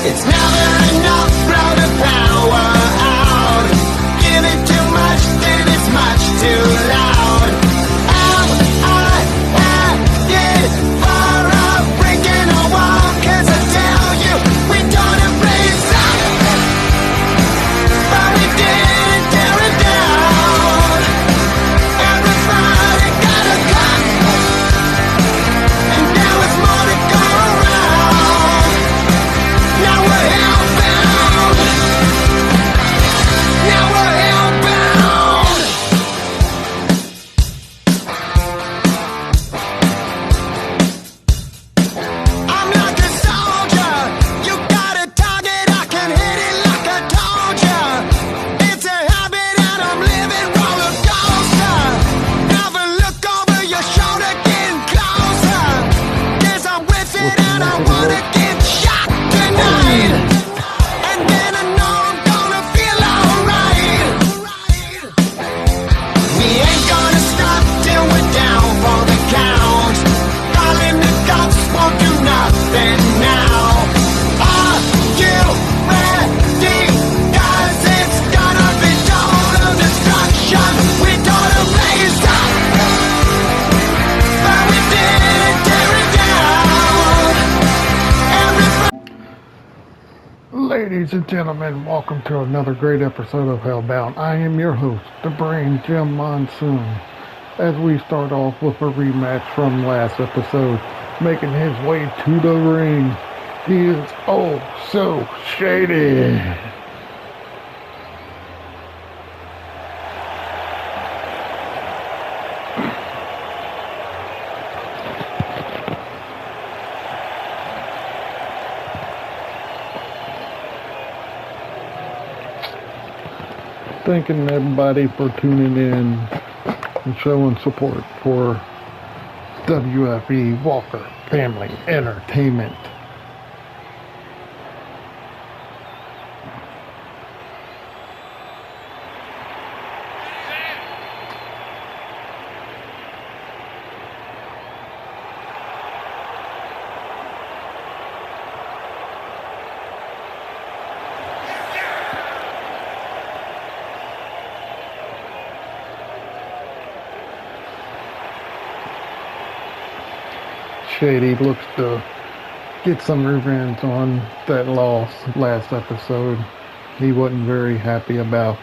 It's never enough, blow the power out. Give it too much, then it's much too loud. L-I-F-E, far up, breaking a wall, 'cause I tell you, we don't embrace up, but we didn't tear it down. Everybody got a gun, and there was more to go around. Now we're hellbound. Now we're hellbound. I'm like a soldier. You got a target, I can hit it like I told ya. It's a habit and I'm living roller coaster. Never look over your shoulder, getting closer. 'Cause I'm with it and I wanna get shot tonight. And then I know I'm gonna feel alright. We ain't gonna stop till we're down for the count. Calling the cops won't do nothing now. Are you ready? 'Cause it's gonna be total destruction. We total raised up, but we didn't tear it down. Everybody. Ladies and gentlemen, welcome to another great episode of Hellbound. I am your host, the Brain Jim Monsoon. As we start off with a rematch from last episode, making his way to the ring, he is oh so shady. Thanking everybody for tuning in and showing support for WFE Walker Family Entertainment. Shady looks to get some revenge on that loss last episode. He wasn't very happy about.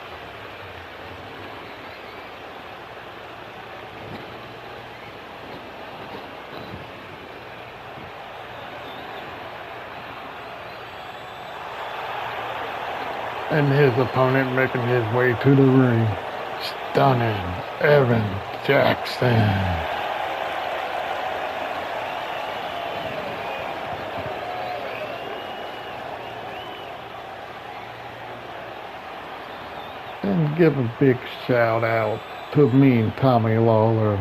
And his opponent making his way to the ring, stunning Evan Jackson. And give a big shout out to me and Tommy Lawler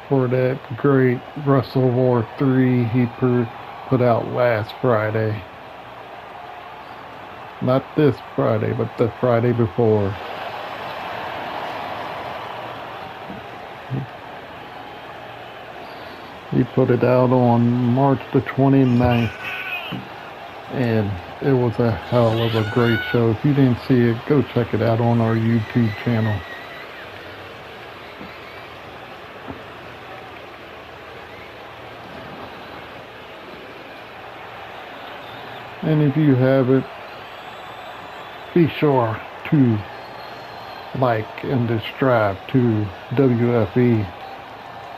for that great Wrestle War 3 he put out last Friday. Not this Friday, but the Friday before. He put it out on March the 29th. And it was a hell of a great show. If you didn't see it, go check it out on our YouTube channel. And if you haven't, be sure to like and subscribe to WFE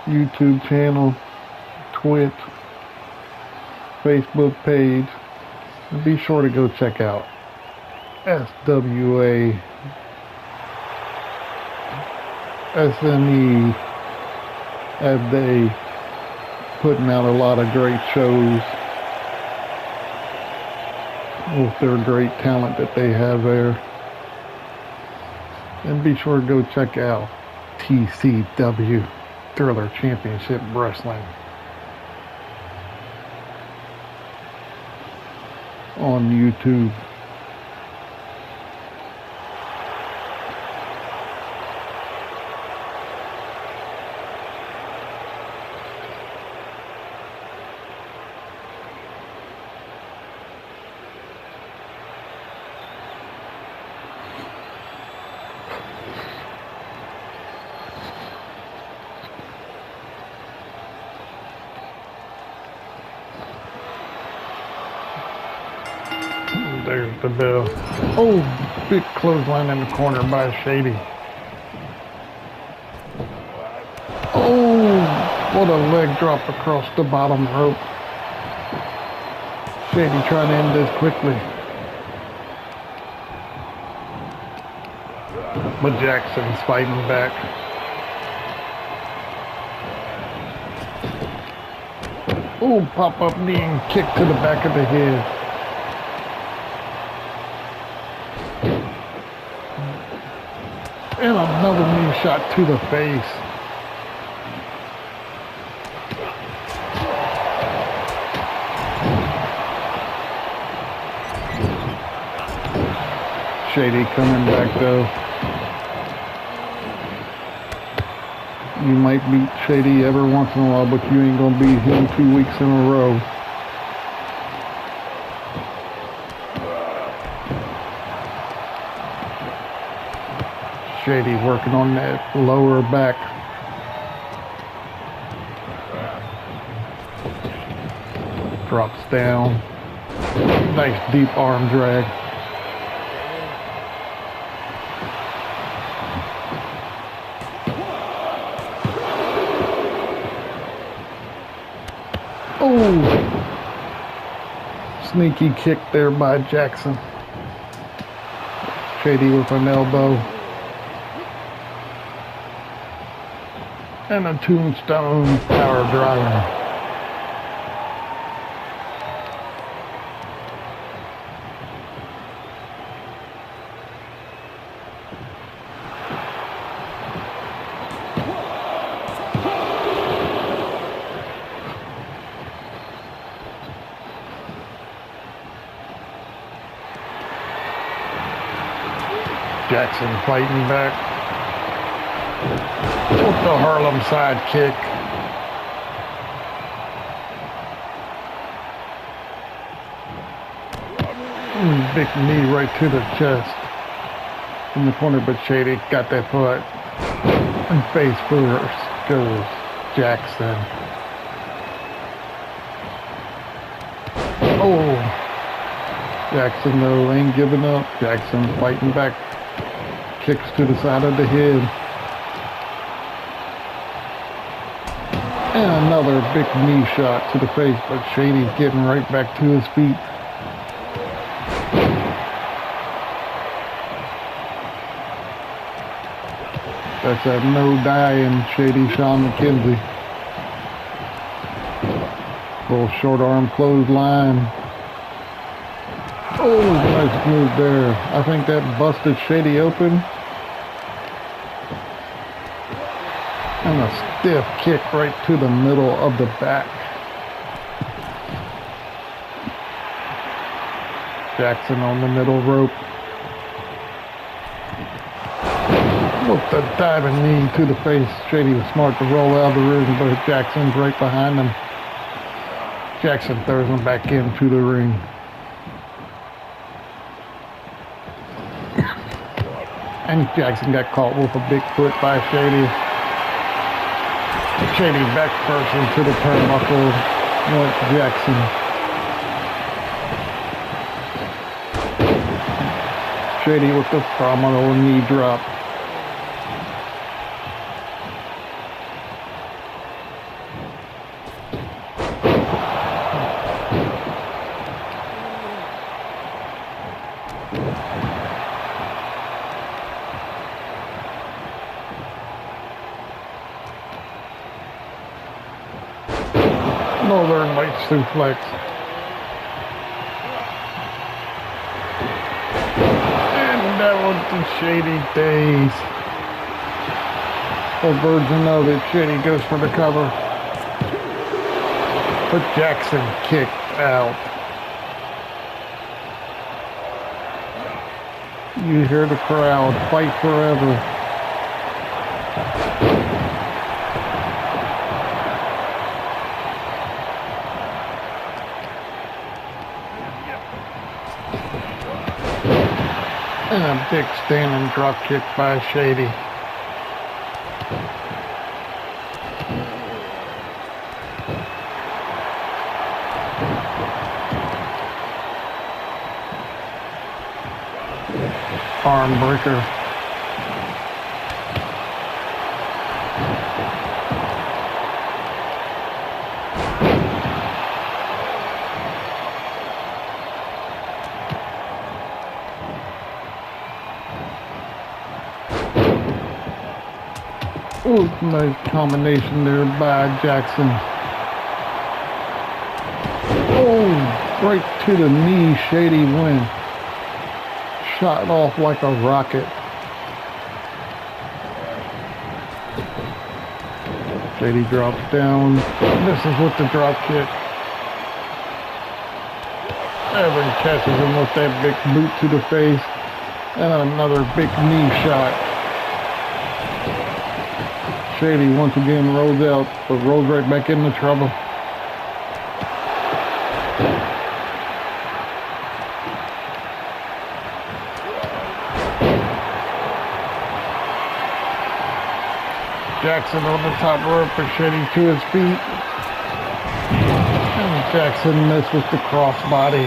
YouTube channel, Twitch, Facebook page. And be sure to go check out SWA SME, as they putting out a lot of great shows with their great talent that they have there. And be sure to go check out TCW, Thriller Championship Wrestling, on YouTube. There's the bell. Oh, big clothesline in the corner by Shady. Oh, what a leg drop across the bottom rope. Shady trying to end this quickly. But Jackson's fighting back. Oh, pop-up knee and kick to the back of the head. And another knee shot to the face. Shady coming back though. You might beat Shady every once in a while, but you ain't gonna beat him 2 weeks in a row. Shady working on that lower back. Drops down. Nice deep arm drag. Oh! Sneaky kick there by Jackson. Shady with an elbow. And a tombstone power driver. Jackson fighting back with the Harlem sidekick. Big knee right to the chest in the corner, but Shady got that foot. And face first goes Jackson. Oh, Jackson though ain't giving up. Jackson fighting back. Kicks to the side of the head. And another big knee shot to the face, but Shady's getting right back to his feet. That's a no die in Shady Sean McKenzie. Little short arm clothesline. Oh, nice move there. I think that busted Shady open. And a stiff kick right to the middle of the back. Jackson on the middle rope. With the diving knee to the face. Shady was smart to roll out of the ring, but Jackson's right behind him. Jackson throws him back into the ring. And Jackson got caught with a big foot by Shady. Shady back first into the turnbuckle. Went Jackson. Shady with the phenomenal knee drop. Northern Light suplex. And that was the Shady days. The Virgin know that Shady goes for the cover. But Jackson kicked out. You hear the crowd, fight forever. And a big standing drop kick by Shady. arm breaker. Ooh, nice combination there by Jackson. Oh, right to the knee, Shady win. Shot off like a rocket. Shady drops down. Misses with the drop kick. Evan catches him with that big boot to the face. And another big knee shot. Shady once again rolls out, but rolls right back into trouble. Jackson on the top rope for Shady to his feet. And Jackson missed with the crossbody.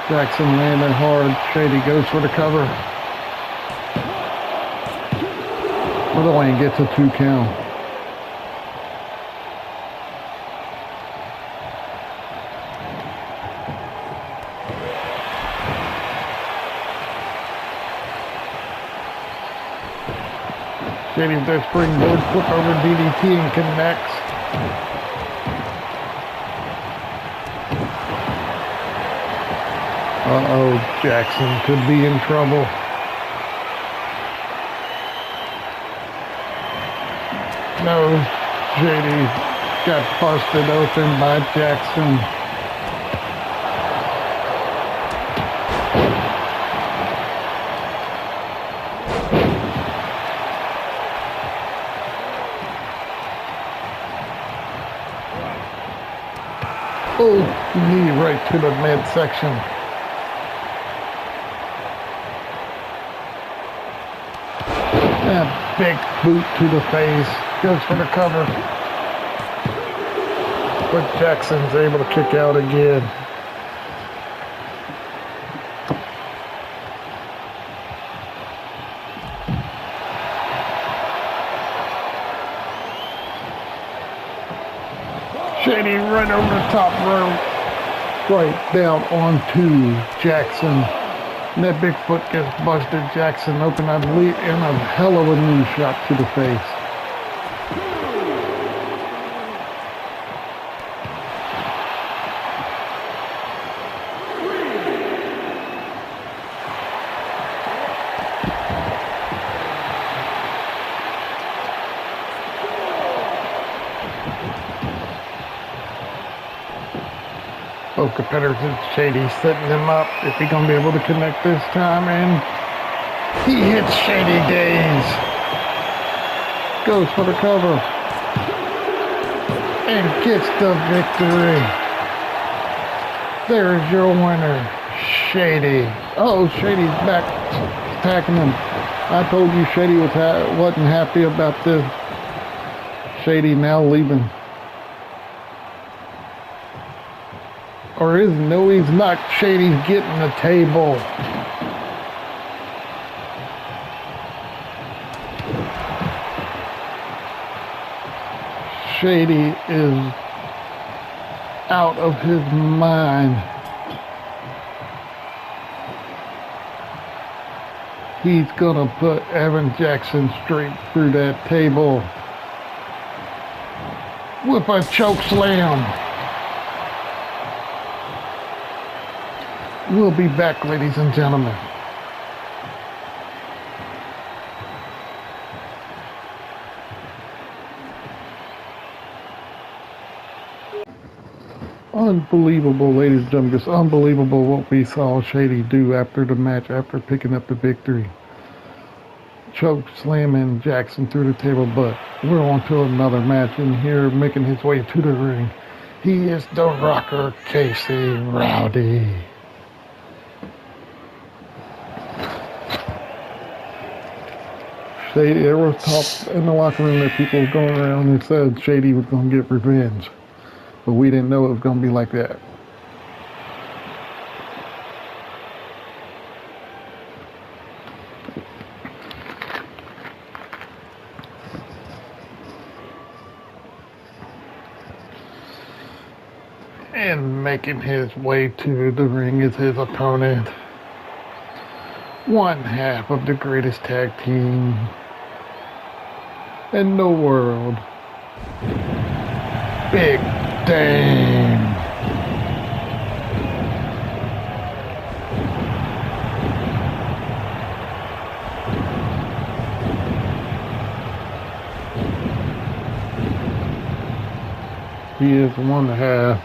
Jackson landed hard. Shady goes for the cover. But only gets a 2 count. Shady with that springboard flip over DDT and connects. Uh-oh, Jackson could be in trouble. No, Shady got busted open by Jackson. Oh, knee right to the midsection. And big boot to the face. Goes for the cover. But Jackson's able to kick out again. Shady right over the top rope. Right down onto Jackson. And that big foot gets busted. Jackson open, I believe, and a hell of a knee shot to the face. Both competitors and Shady setting him up. If he's going to be able to connect this time, and he hits Shady Days. Goes for the cover. And gets the victory. There's your winner, Shady. Oh, Shady's back attacking him. I told you Shady wasn't happy about this. Shady now leaving. Or is no, he's not. Shady's getting the table. Shady is out of his mind. He's gonna put Evan Jackson straight through that table with a choke slam. We'll be back, ladies and gentlemen. Unbelievable, ladies and gentlemen. Just unbelievable what we saw Shady do after the match, after picking up the victory. Choke slamming Jackson through the table, but we're on to another match in here, making his way to the ring. He is the Rocker, Casey Rowdy. There was talk in the locker room that people were going around and said Shady was going to get revenge. But we didn't know it was going to be like that. And making his way to the ring is his opponent. One half of the greatest tag team in the world. Big Dame. He is one half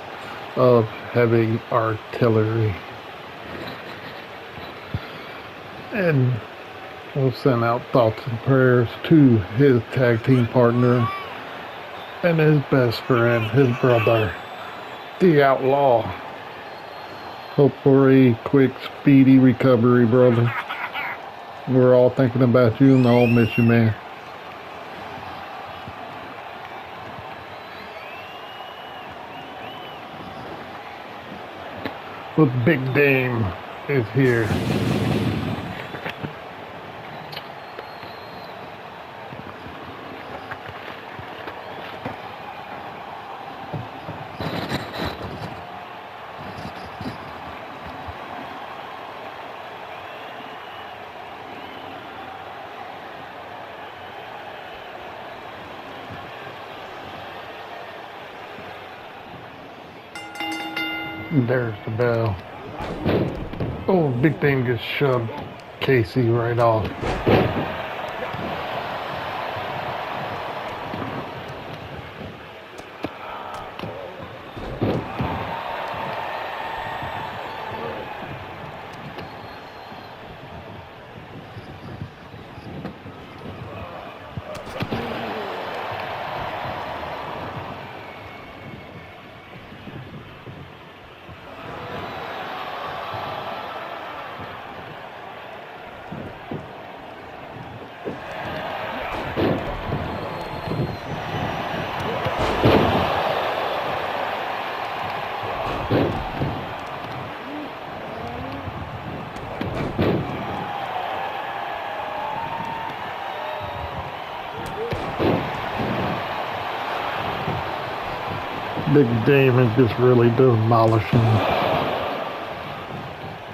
of heavy artillery. And we'll send out thoughts and prayers to his tag team partner and his best friend, his brother, the Outlaw. Hope for a quick, speedy recovery, brother. We're all thinking about you and all miss you, man. But Big Dame is here. There's the bell. Oh, Big Dame just shoved Casey right off. Big Dame is just really demolishing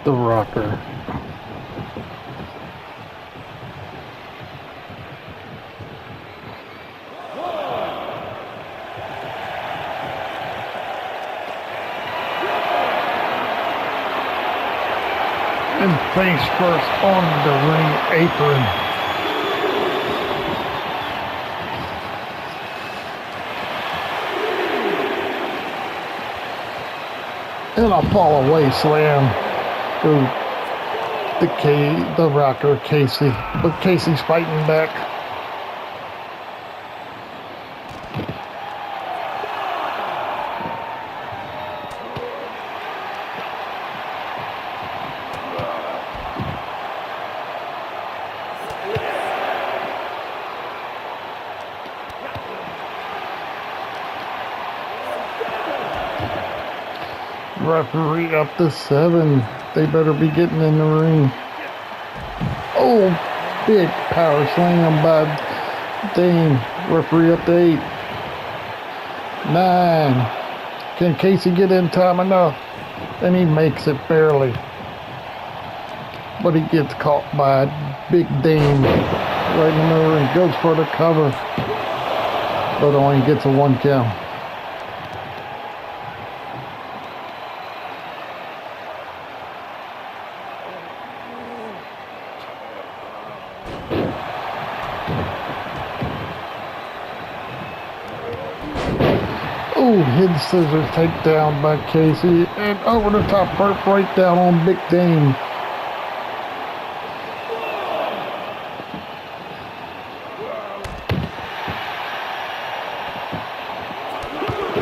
the rocker. And face first on the ring apron. And a fall away slam to the rocker Casey. But Casey's fighting back. Referee up to 7. They better be getting in the ring. Oh, big power slam by Dame. Referee up to 8. 9. Can Casey get in time enough? And he makes it barely. But he gets caught by Big Dame right in the ring. Goes for the cover. But only gets a 1 count. Oh, hidden scissors takedown by Casey, and over the top perp right down on Big Dame.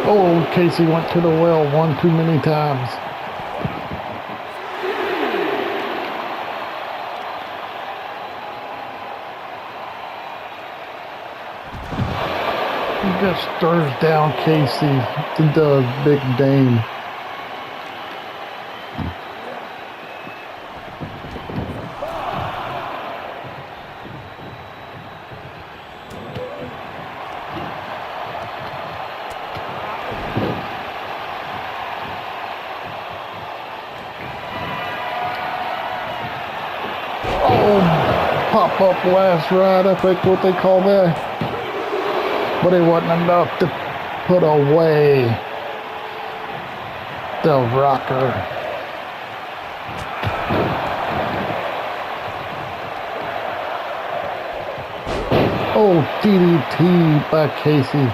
Oh, Casey went to the well one too many times. He just stirs down Casey and does Big Dame. pop-up last ride, I think what they call that. But it wasn't enough to put away the rocker. Oh, DDT by Casey.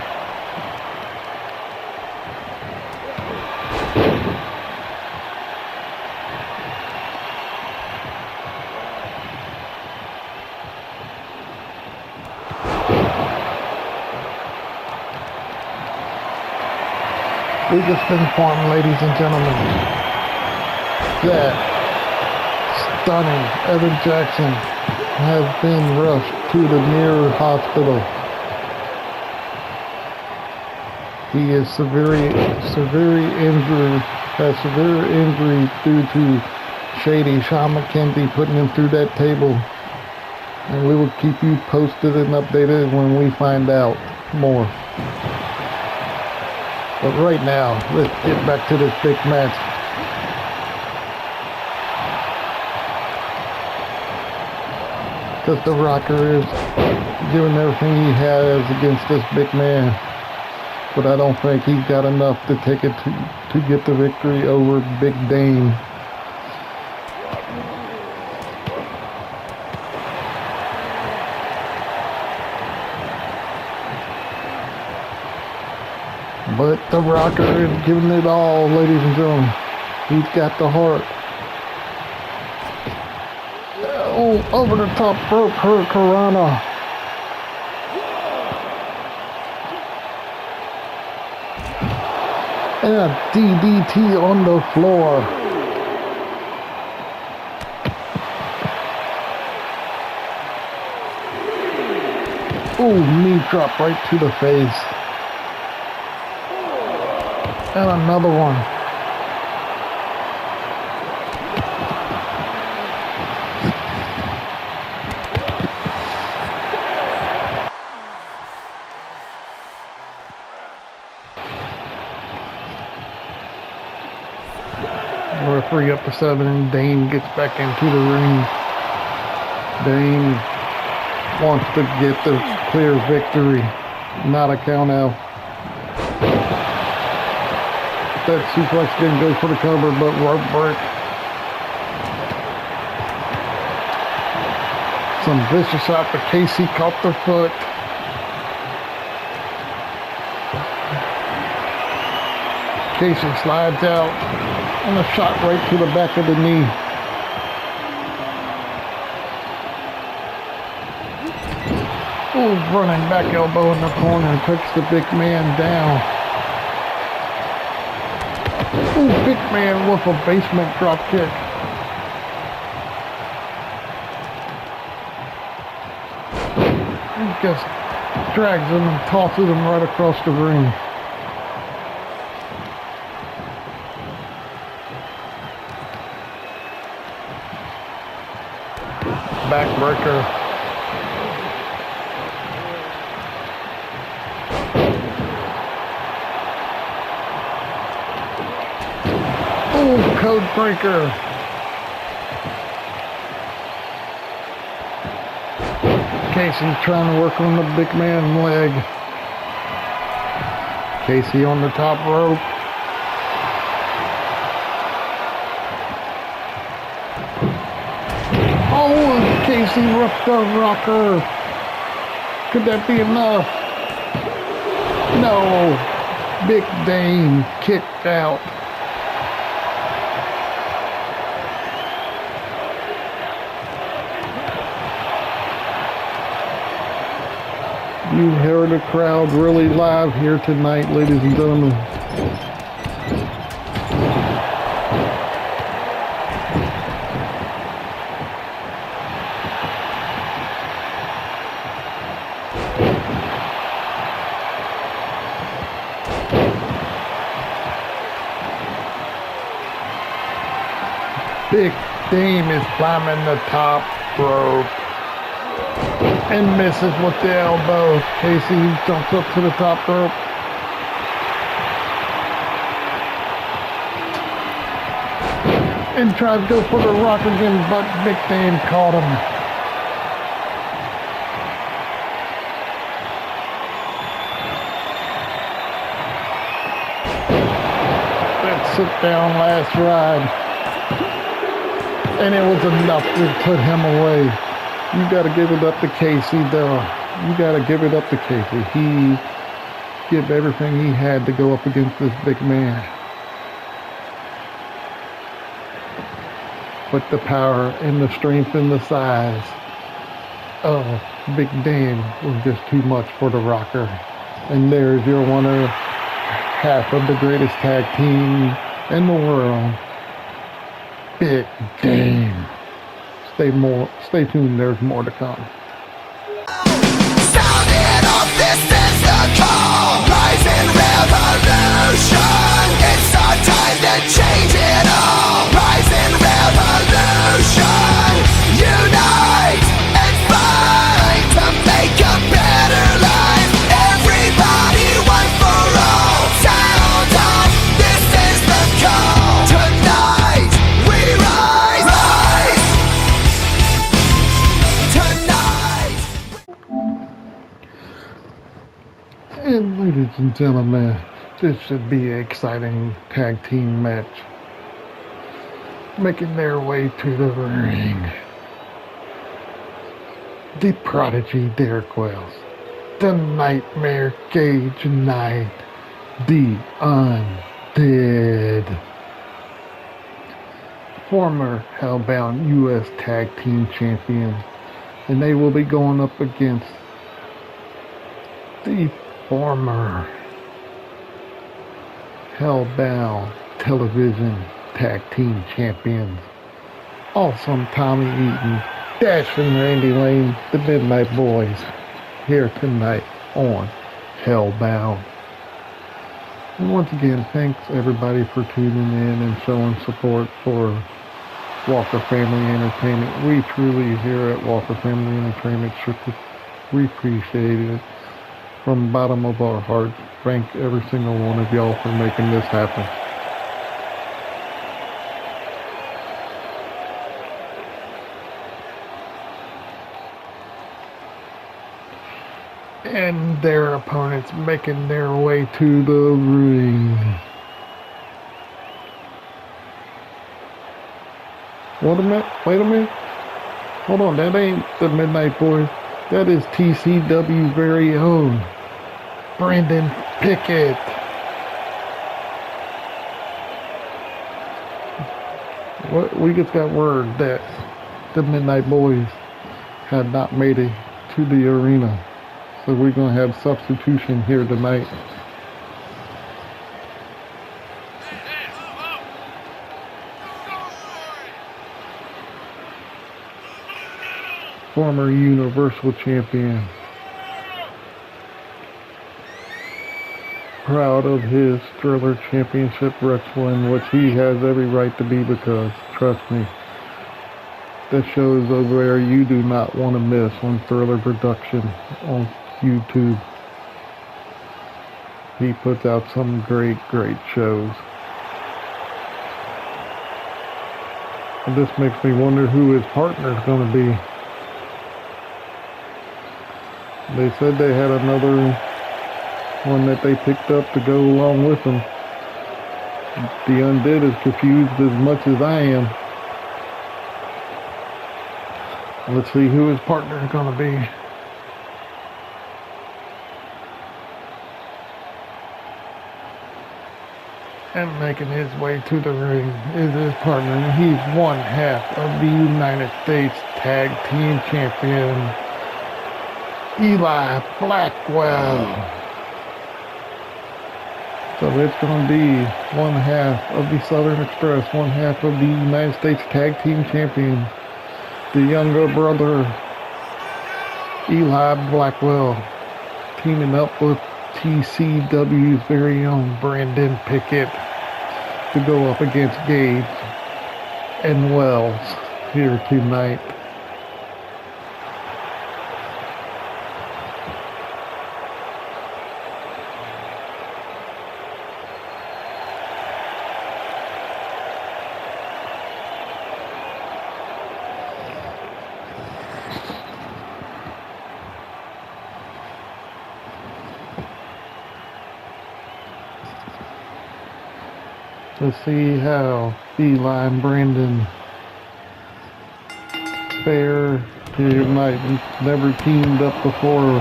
We just informed, ladies and gentlemen, that stunning Evan Jackson has been rushed to the near hospital. He is severely injured, has severe injury due to Shady Sean McKenzie putting him through that table. And we will keep you posted and updated when we find out more. But right now, let's get back to this big match. Because the Rocker is doing everything he has against this big man. But I don't think he's got enough to take it to get the victory over Big Dane. But the Rocker is giving it all, ladies and gentlemen. He's got the heart. Oh, over the top rope, Hurricanrana. And a DDT on the floor. Oh, knee drop right to the face. And another one. Referee up to 7 and Dane gets back into the ring. Dane wants to get the clear victory, not a count out. That suplex didn't go for the cover, but rope break. Some vicious shot, but Casey caught the foot. Casey slides out, and a shot right to the back of the knee. Oh, running back elbow in the corner, takes the big man down. Ooh, big man with a basement drop kick. He just drags him and tosses him right across the ring. Backbreaker. Code breaker. Casey's trying to work on the big man leg. Casey on the top rope. Oh, Casey ripped the rocker. Could that be enough? No. Big Dane kicked out. You heard the crowd really live here tonight, ladies and gentlemen. Big Dame is climbing the top rope. And misses with the elbow. Casey jumps up to the top rope. And tries to go for the rock again, but Big Dame caught him. sit down last ride, and it was enough to put him away. You got to give it up to Casey, though. You got to give it up to Casey. He gave everything he had to go up against this big man. But the power and the strength and the size of Big Dan was just too much for the Rocker. And there's your winner, half of the greatest tag team in the world, Big Dan. Stay tuned, there's more to come. Sounding off, this is the call. Rising revolution. It's our time to change it all. Rising revolution. Unite and fight to make a better life. Everybody, one for all. Sound off, this is the call. Tonight we rise. Tonight. And ladies and gentlemen, this should be an exciting tag team match. Making their way to the ring, the Prodigy Derek Wells, the Nightmare Gage Knight, the Undead, former Hellbound U.S. Tag Team Champions, and they will be going up against the former Hellbound Television Tag Team Champions, Awesome Tommy Eaton, Dash and Randy Lane, the Midnight Boys, here tonight on Hellbound. And once again, thanks everybody for tuning in and showing support for Walker Family Entertainment. We truly here at Walker Family Entertainment, we appreciate it from the bottom of our hearts. Thank every single one of y'all for making this happen. And their opponents making their way to the ring. Wait a minute. Hold on, that ain't the Midnight Boys. That is TCW's very own Brandon Pickett. We just got word that the Midnight Boys had not made it to the arena. So we're going to have substitution here tonight. Former Universal Champion. Proud of his Thriller Championship wrestling, which he has every right to be, because, trust me, the shows over there you do not want to miss on Thriller Production on YouTube. He puts out some great shows. And this makes me wonder who his partner is going to be. They said they had another one that they picked up to go along with them. The Undead is confused as much as I am. Let's see who his partner is going to be. And making his way to the ring is his partner. He's one half of the United States Tag Team Champion, Eli Blackwell. So it's going to be one half of the Southern Express, one half of the United States Tag Team Champions, the younger brother, Eli Blackwell, teaming up with TCW's very own Brandon Pickett to go up against Gage and Wells here tonight. Let's see how Eli and Brandon fare. They might never teamed up before,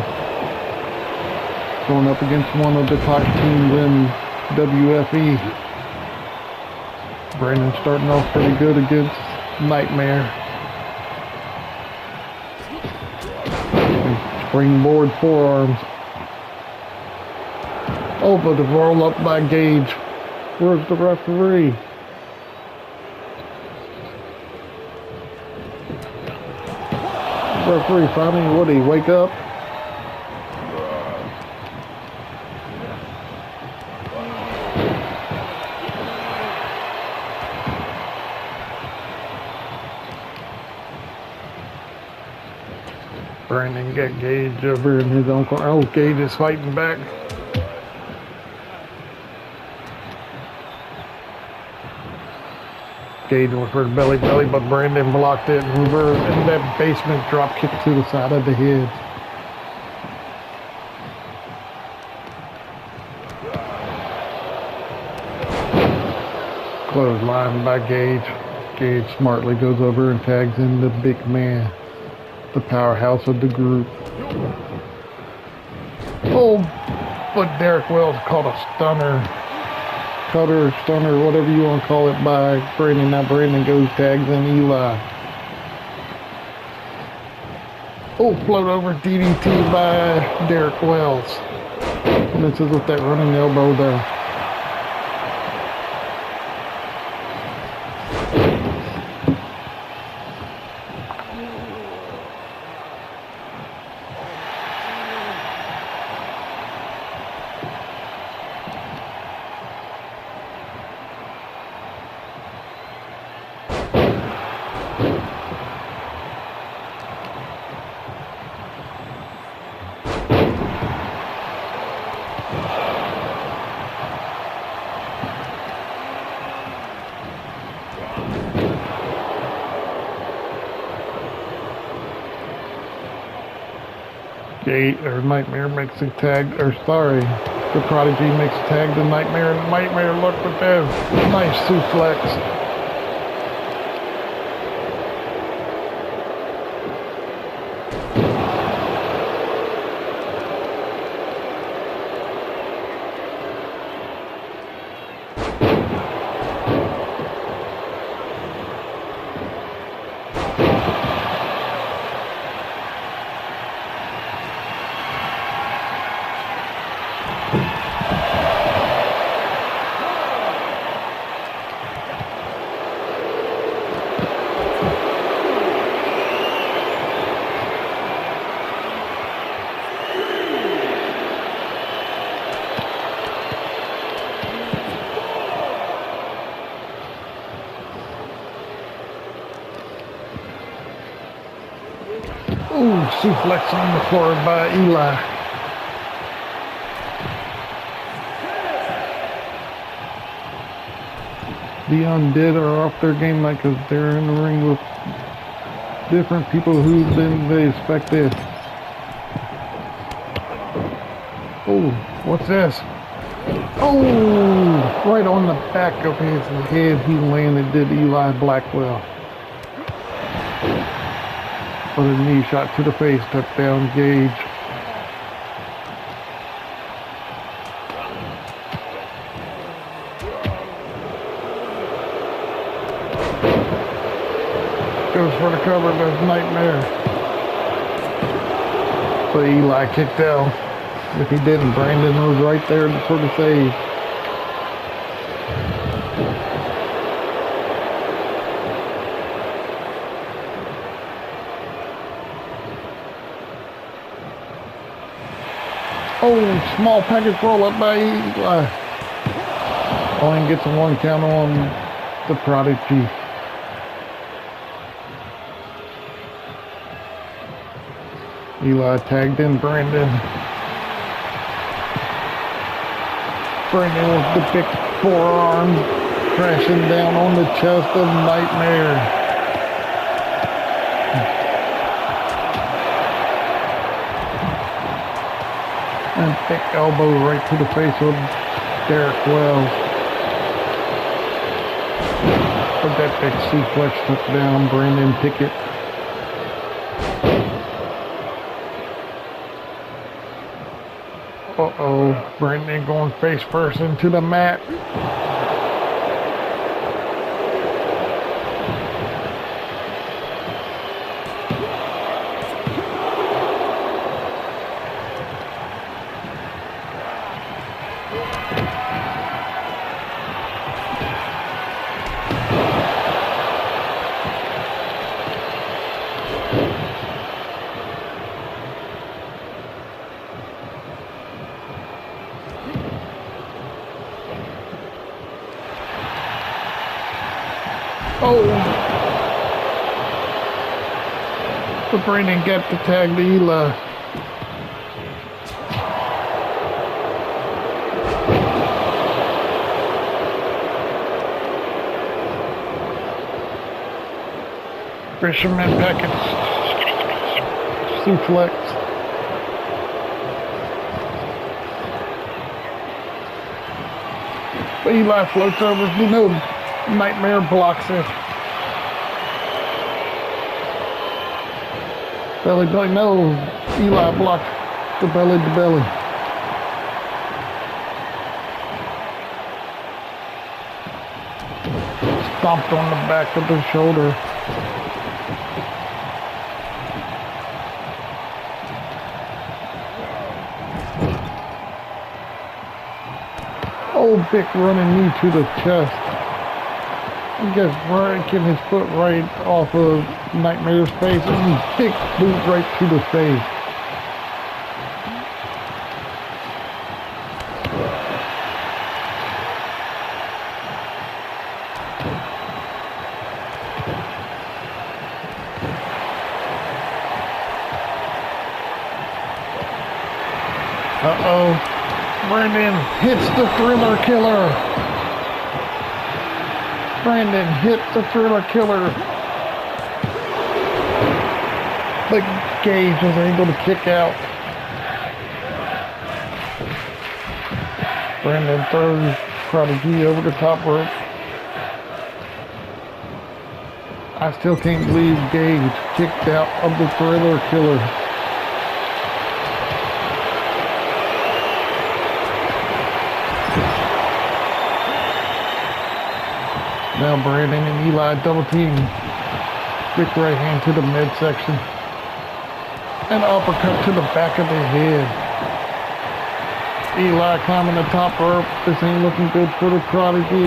going up against one of the top teams in WFE. Brandon starting off pretty good against Nightmare. Springboard forearms. Oh, but the roll up by Gage. Where's the referee? Referee finally, what did he wake up? Brandon got Gage over in his own corner. Oh, Gage is fighting back. Gage went for the belly, but Brandon blocked it and reversed, and that basement drop kick to the side of the head. Clothesline by Gage. Gage smartly goes over and tags in the big man, the powerhouse of the group. Oh, but Derek Wells caught a stunner. Cutter, stunner, whatever you want to call it, by Brandon. Now Brandon goes, tags in Eli. Oh, float over DDT by Derek Wells. Misses with that running elbow there. Nightmare makes a tag, or sorry, the Prodigy makes a tag to Nightmare, and Nightmare look at that nice suplex. Ooh, suplex on the floor by Eli. The Undead are off their game like because they're in the ring with different people who they expected. Oh, what's this? Oh, right on the back of his head he landed, did Eli Blackwell. With a knee shot to the face, touchdown Gage. Goes for the cover, there's Nightmare. But Eli kicked out. If he didn't, Brandon was right there for the save. Oh, small package roll up by Eli. Only gets a one count on the Prodigy. Eli tagged in Brandon. Brandon with the big forearm crashing down on the chest of Nightmare. And thick elbow right to the face of Derek Wells. that big suplex took down Brandon Pickett. Uh-oh, Brandon going face first into the mat. Oh! But Brandon got the tag to Eli. Fisherman Packets. Suplex. But Eli floats over. You know, Nightmare blocks it. Belly to belly. No, Eli blocked the belly to belly. Stomped on the back of the shoulder. Old Vic running knee to the chest. He gets breaking his foot right off of Nightmare's face and big boot right to the face. Uh-oh. Brandon hits the Thriller Killer. Brandon hit the Thriller Killer. But Gage was able to kick out. Brandon throws Prodigy over the top rope. I still can't believe Gage kicked out of the Thriller Killer. Now Brandon and Eli double team. Big right hand to the midsection. An uppercut to the back of the head. Eli climbing the top rope. This ain't looking good for the Prodigy.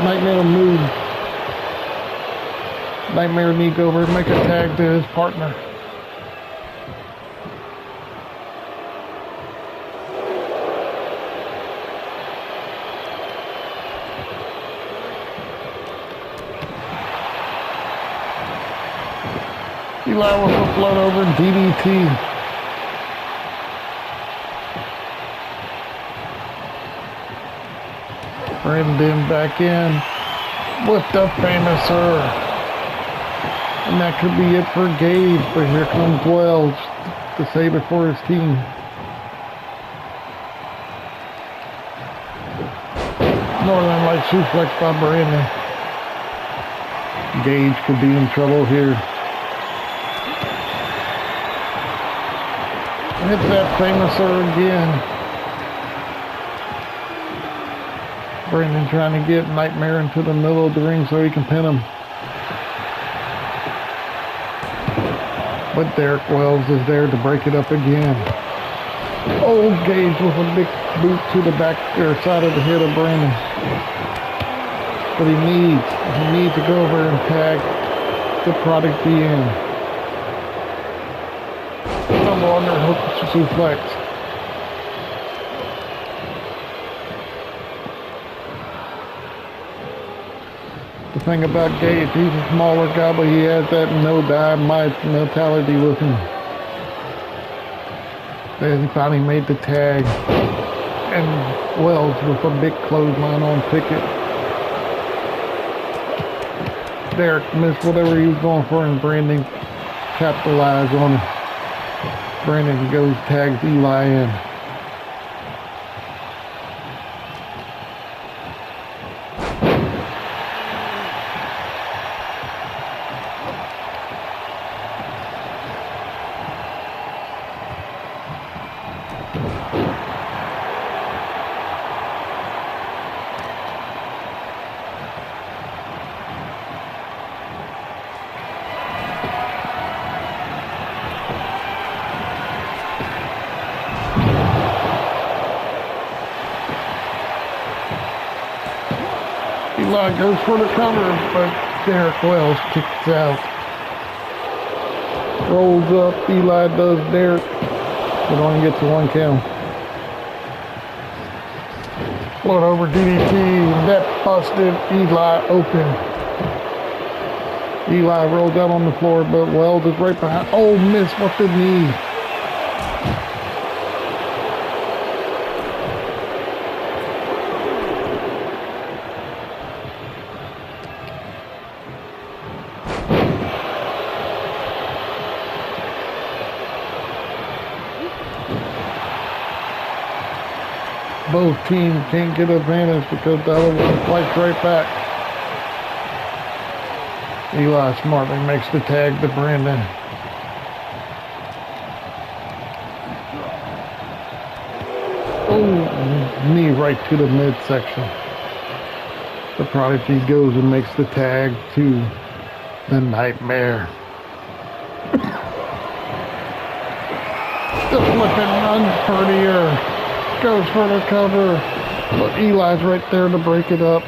Nightmare move. Nightmare sneak over, make a tag to his partner. Eli with a float over DDT. Brandon back in with the famouser. And that could be it for Gage, but here comes Wells to save it for his team. Northern Light suplex by Brandon. Gage could be in trouble here. Hits that famouser again. Brandon trying to get Nightmare into the middle of the ring so he can pin him. But Derek Wells is there to break it up again. Old Gage with a big boot to the back or side of the head of Brandon. But he needs to go over and tag the Prodigy in. Double underhook suplex. The thing about Gage, he's a smaller guy, but he has that no-die mentality with him. There he finally made the tag. And Wells with a big clothesline on Pickett. Derek missed whatever he was going for, and Brandon capitalized on it. Brandon goes, tags Eli in. Eli goes for the cover, but Derek Wells kicks out. Rolls up, Eli does Derek, but only gets a 1 count. Float over DDT, that busted Eli open. Eli rolls out on the floor, but Wells is right behind. Oh, missed with the knee. Both teams can't get advantage because the other one fights right back. Eli smartly makes the tag to Brandon. Oh, knee right to the midsection. The Prodigy goes and makes the tag to the Nightmare. The flipping run prettier. Goes for the cover, but Eli's right there to break it up.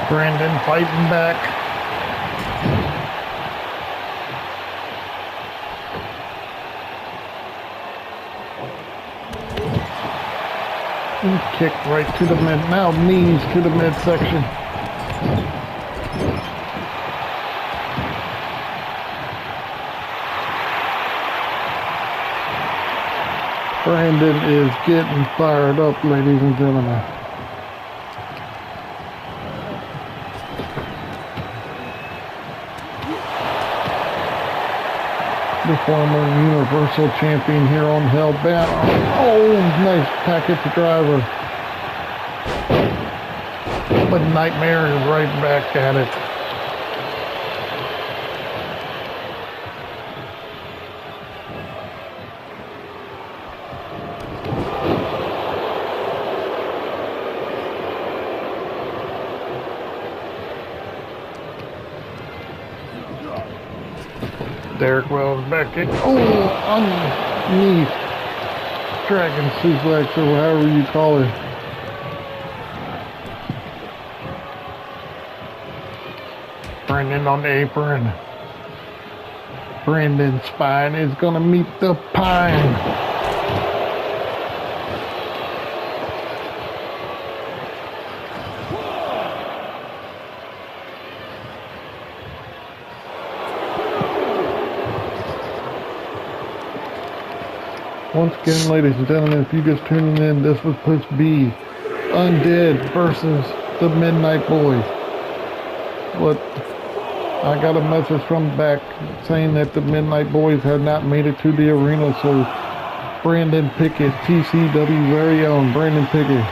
Brandon fighting back. And kick right to the mid, now knees to the midsection. Brandon is getting fired up, ladies and gentlemen. The former Universal Champion here on Hellbound. Oh, nice packet to driver. But Nightmare is right back at it. Derek Wells back in. Oh, underneath. Dragon suplex or however you call it. Brandon on the apron. Brandon's spine is going to meet the pine. Once again, ladies and gentlemen, if you just tuning in, this was supposed to be Undead versus the Midnight Boys. But I got a message from back saying that the Midnight Boys had not made it to the arena, so Brandon Pickett, TCW very own Brandon Pickett,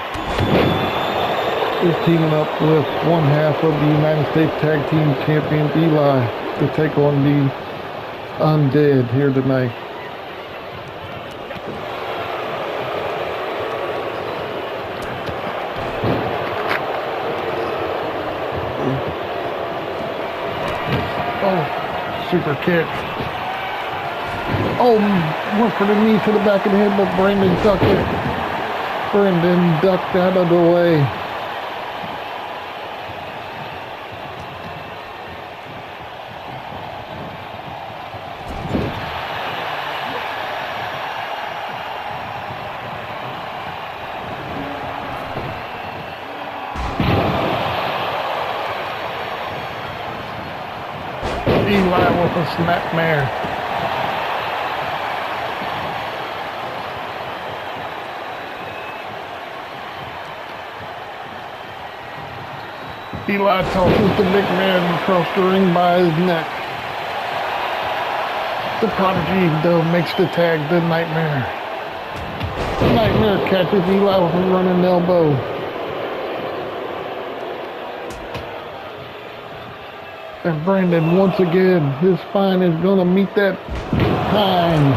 is teaming up with one half of the United States Tag Team Champion Eli to take on the Undead here tonight. Oh, super kick. Oh, went for the knee to the back of the head, but Brandon ducked it. Brandon ducked out of the way. Eli with a snapmare. Eli tosses the big man across the ring by his neck. The Prodigy, though, makes the tag to Nightmare. Nightmare catches Eli with a running elbow. And Brandon, once again, his spine is going to meet that pine.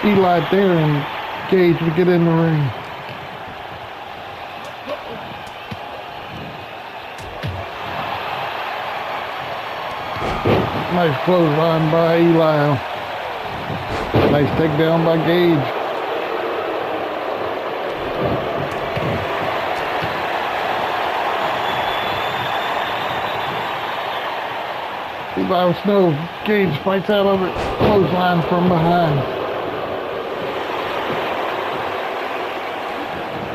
Eli there and Gage to get in the ring. Nice clothesline by Eli. Nice takedown by Gage. Eli with snow. Gage fights out of it. Clothesline from behind.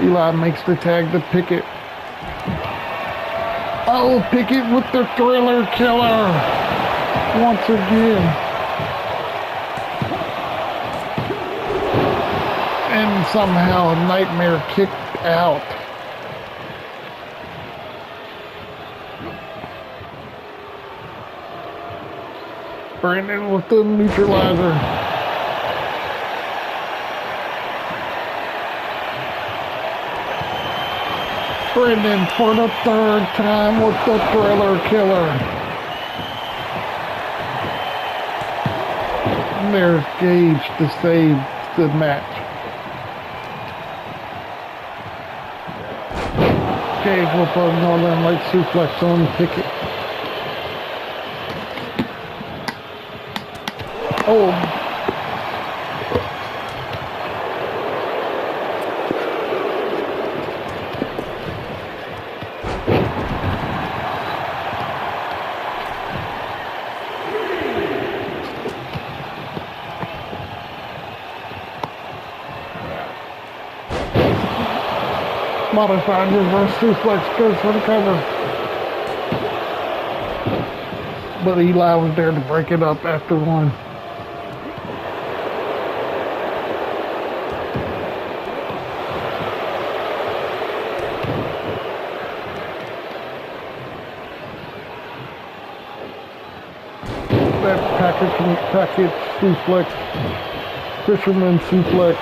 Eli makes the tag to Pickett. Oh, Pickett with the Thriller Killer. Once again. And somehow a Nightmare kicked out. Brandon with the neutralizer. Brandon for the third time with the Thriller Killer. And there's Gage to save the match. Gage with a Northern Light suplex on Pickett. Oh. Modified reverse suplex goes for the cover. But Eli was there to break it up after one. That package suplex, fisherman suplex.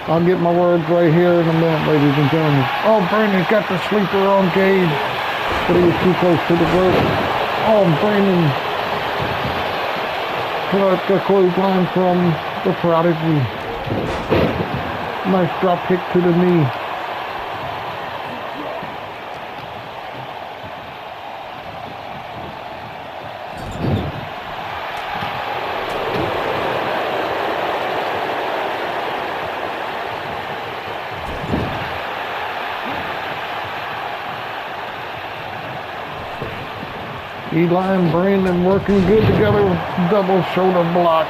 I'll get my words right here in a minute, ladies and gentlemen. Oh, Brandon's got the sleeper on Gage, but he was too close to the rope. Oh, Brandon got the clothesline from the Prodigy. Nice drop kick to the knee. Eli and Brandon working good together with double shoulder block.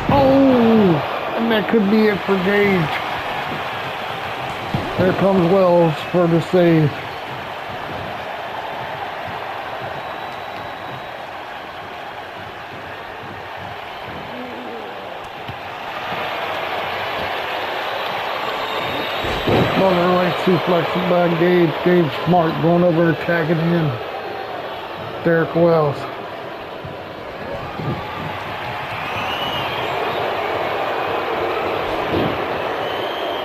Oh, and that could be it for Gage. There comes Wells for the save. Northern Light suplex by Gage. Gage smart going over and tagging in. Derek Wells.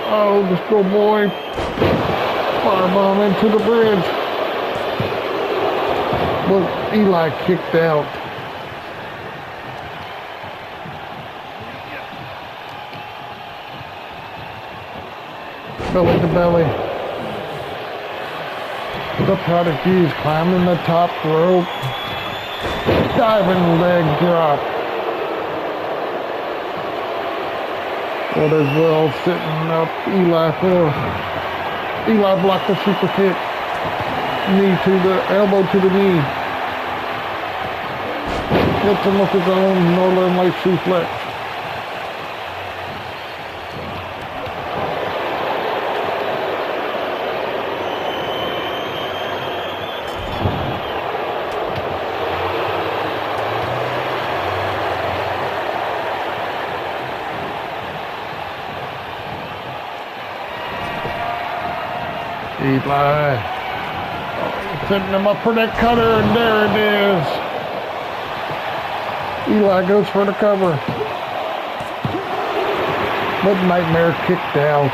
Oh, the schoolboy. Firebomb into the bridge. But Eli kicked out. Belly to belly. The Prodigy's climbing the top rope. Diving leg drop. But as well sitting up Eli for. Eli blocked the super kick. Knee to the elbow to the knee. Hits him with his own Northern Light suplex. Eli Setting him up for that cutter, and there it is. Eli goes for the cover. But Nightmare kicked out.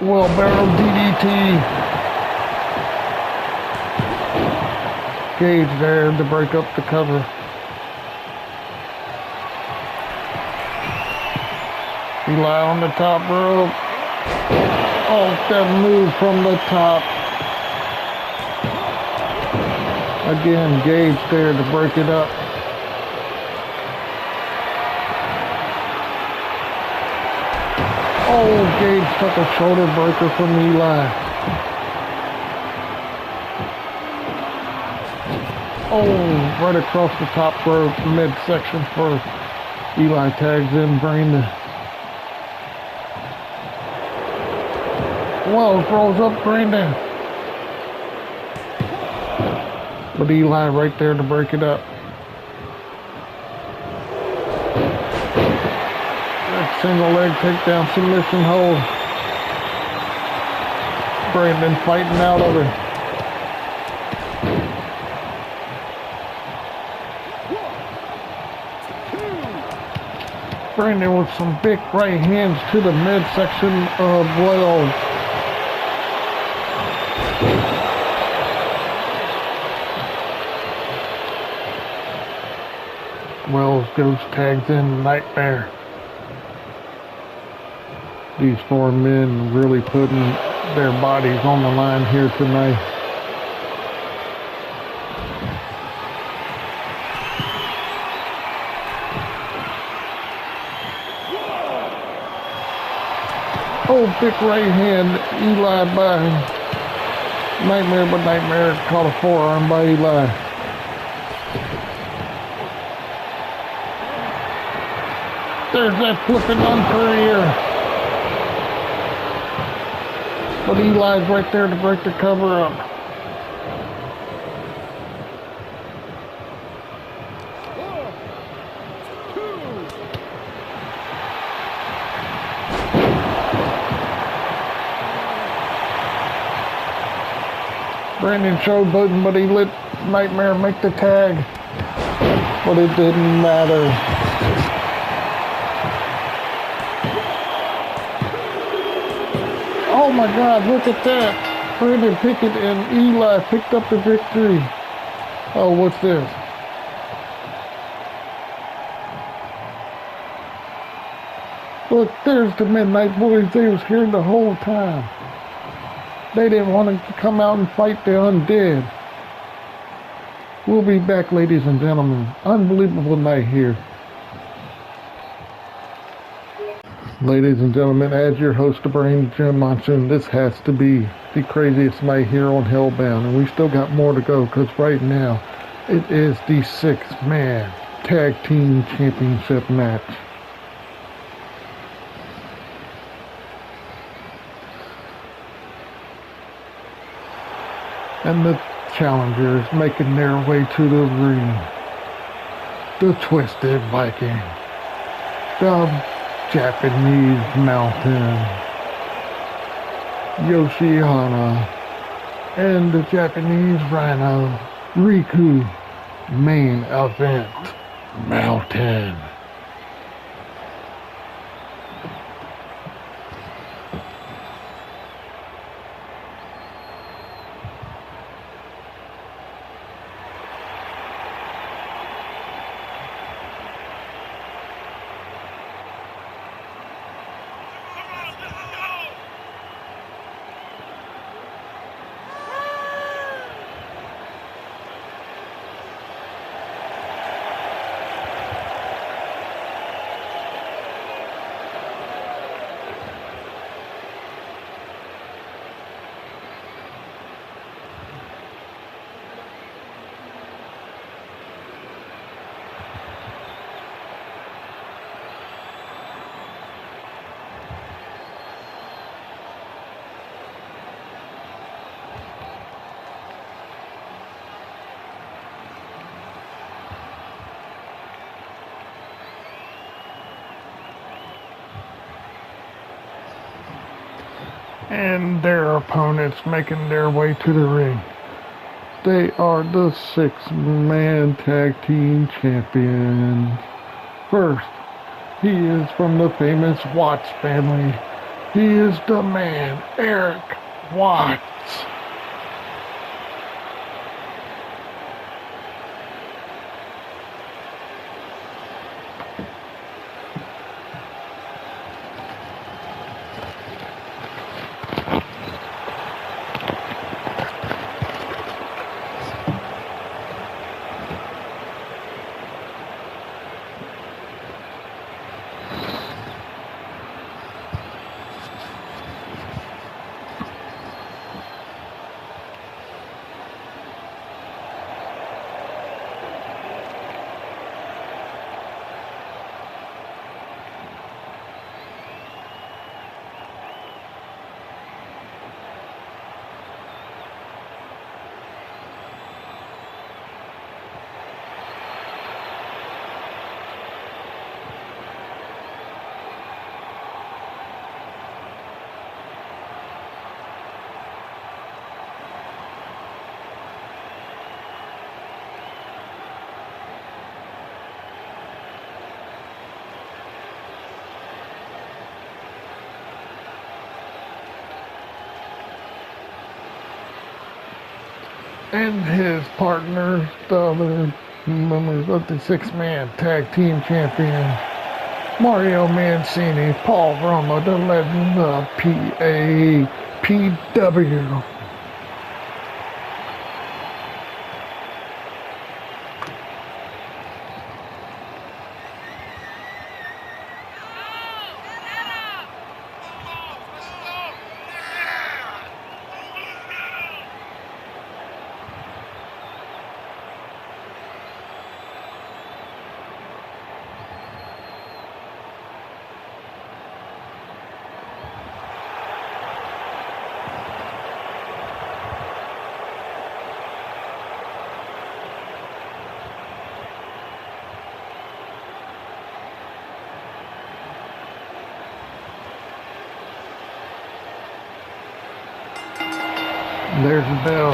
Well, barrel DDT. Gage there to break up the cover. Eli on the top rope. Oh, that move from the top. Again, Gage there to break it up. Oh, Gage took a shoulder breaker from Eli. Oh, right across the top rope, midsection first. Eli tags in Brandon. Well, throws up Brandon. But Eli right there to break it up. That single leg takedown submission hold. Brandon fighting out of it. Brandon with some big right hands to the midsection of Wells. Wells goes tags in Nightmare. These four men really putting their bodies on the line here tonight. Oh, big right hand, Eli by Nightmare, but Nightmare caught a forearm by Eli. There's that flipping unfair. But Eli's right there to break the cover up. Brandon showboating, but he let Nightmare make the tag. But it didn't matter. Oh my God, look at that. Brandon Pickett and Eli picked up the victory. Oh, what's this? Look, there's the Midnight Boys. They was here the whole time. They didn't want to come out and fight the undead. We'll be back, ladies and gentlemen. Unbelievable night here. Ladies and gentlemen, as your host, the Brain Jim Monsoon, this has to be the craziest night here on Hellbound. And we still got more to go, because right now, it is the 6-man Tag Team Championship match. And the challengers making their way to the ring. The Twisted Viking. The Japanese Mountain. Yoshihana. And the Japanese Rhino. Riku. Main event. Mountain. and their opponents making their way to the ring. They are the 6-man tag team champions. First, he is from the famous Watts family. He is the man, Eric Watts. And his partners, the other members of the 6-man tag team champion, Mario Mancini, Paul Roma, the legend of PAPW. There's the bell.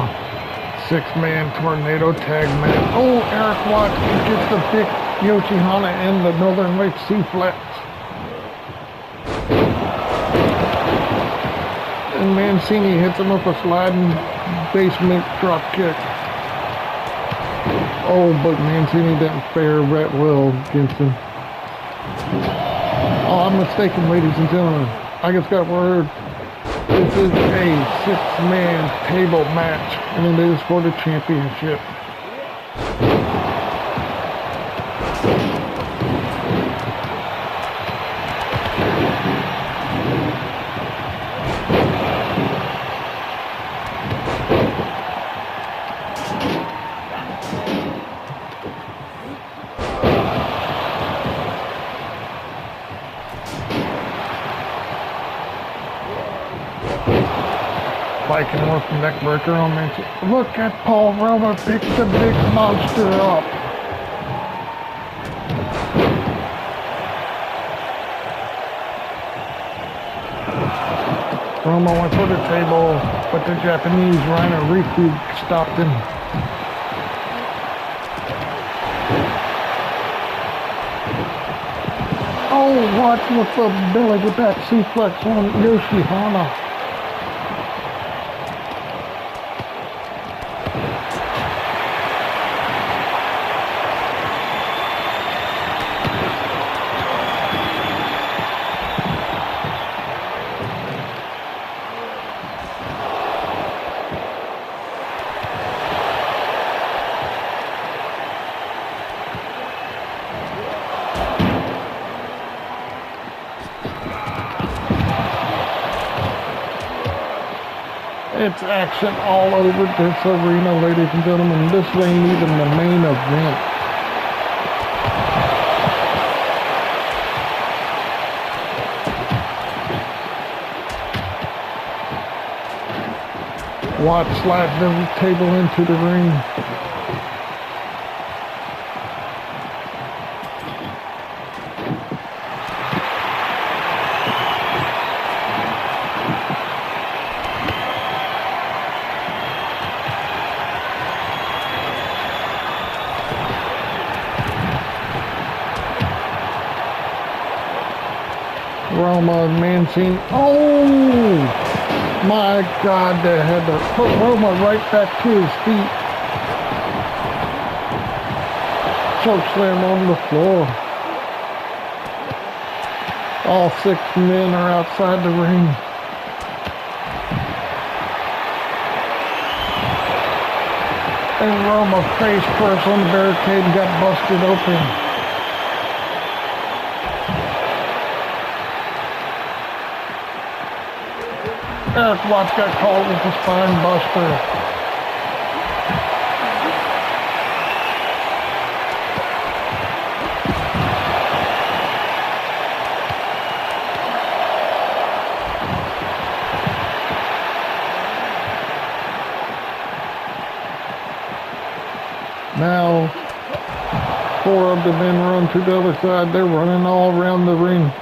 6-man tornado tag match. Oh, Eric Watts gets the big Yoshihana and the Northern Lights C-flex. And Mancini hits him up a sliding basement drop kick. Oh, but Mancini didn't fare that well against him. Oh, I'm mistaken, ladies and gentlemen. I just got word. This is a 6-man table match, and it is for the championship. Viking with the neck breaker on Mancini. Look at Paul Roma pick the big monster up. Roma went for the table, but the Japanese Rhino Riku stopped him. Oh, Watts with the belly to back suplex on Yoshihana. It's action all over this arena, ladies and gentlemen. This ain't even the main event. Watts slides the table into the ring. Roma and Mancini. Oh my God, they had to put Roma right back to his feet. Choke slam on the floor. All 6 men are outside the ring. And Roma face first on the barricade and got busted open. Eric Watts got called with a spine buster. Now, 4 of the men run to the other side. They're running all around the ring.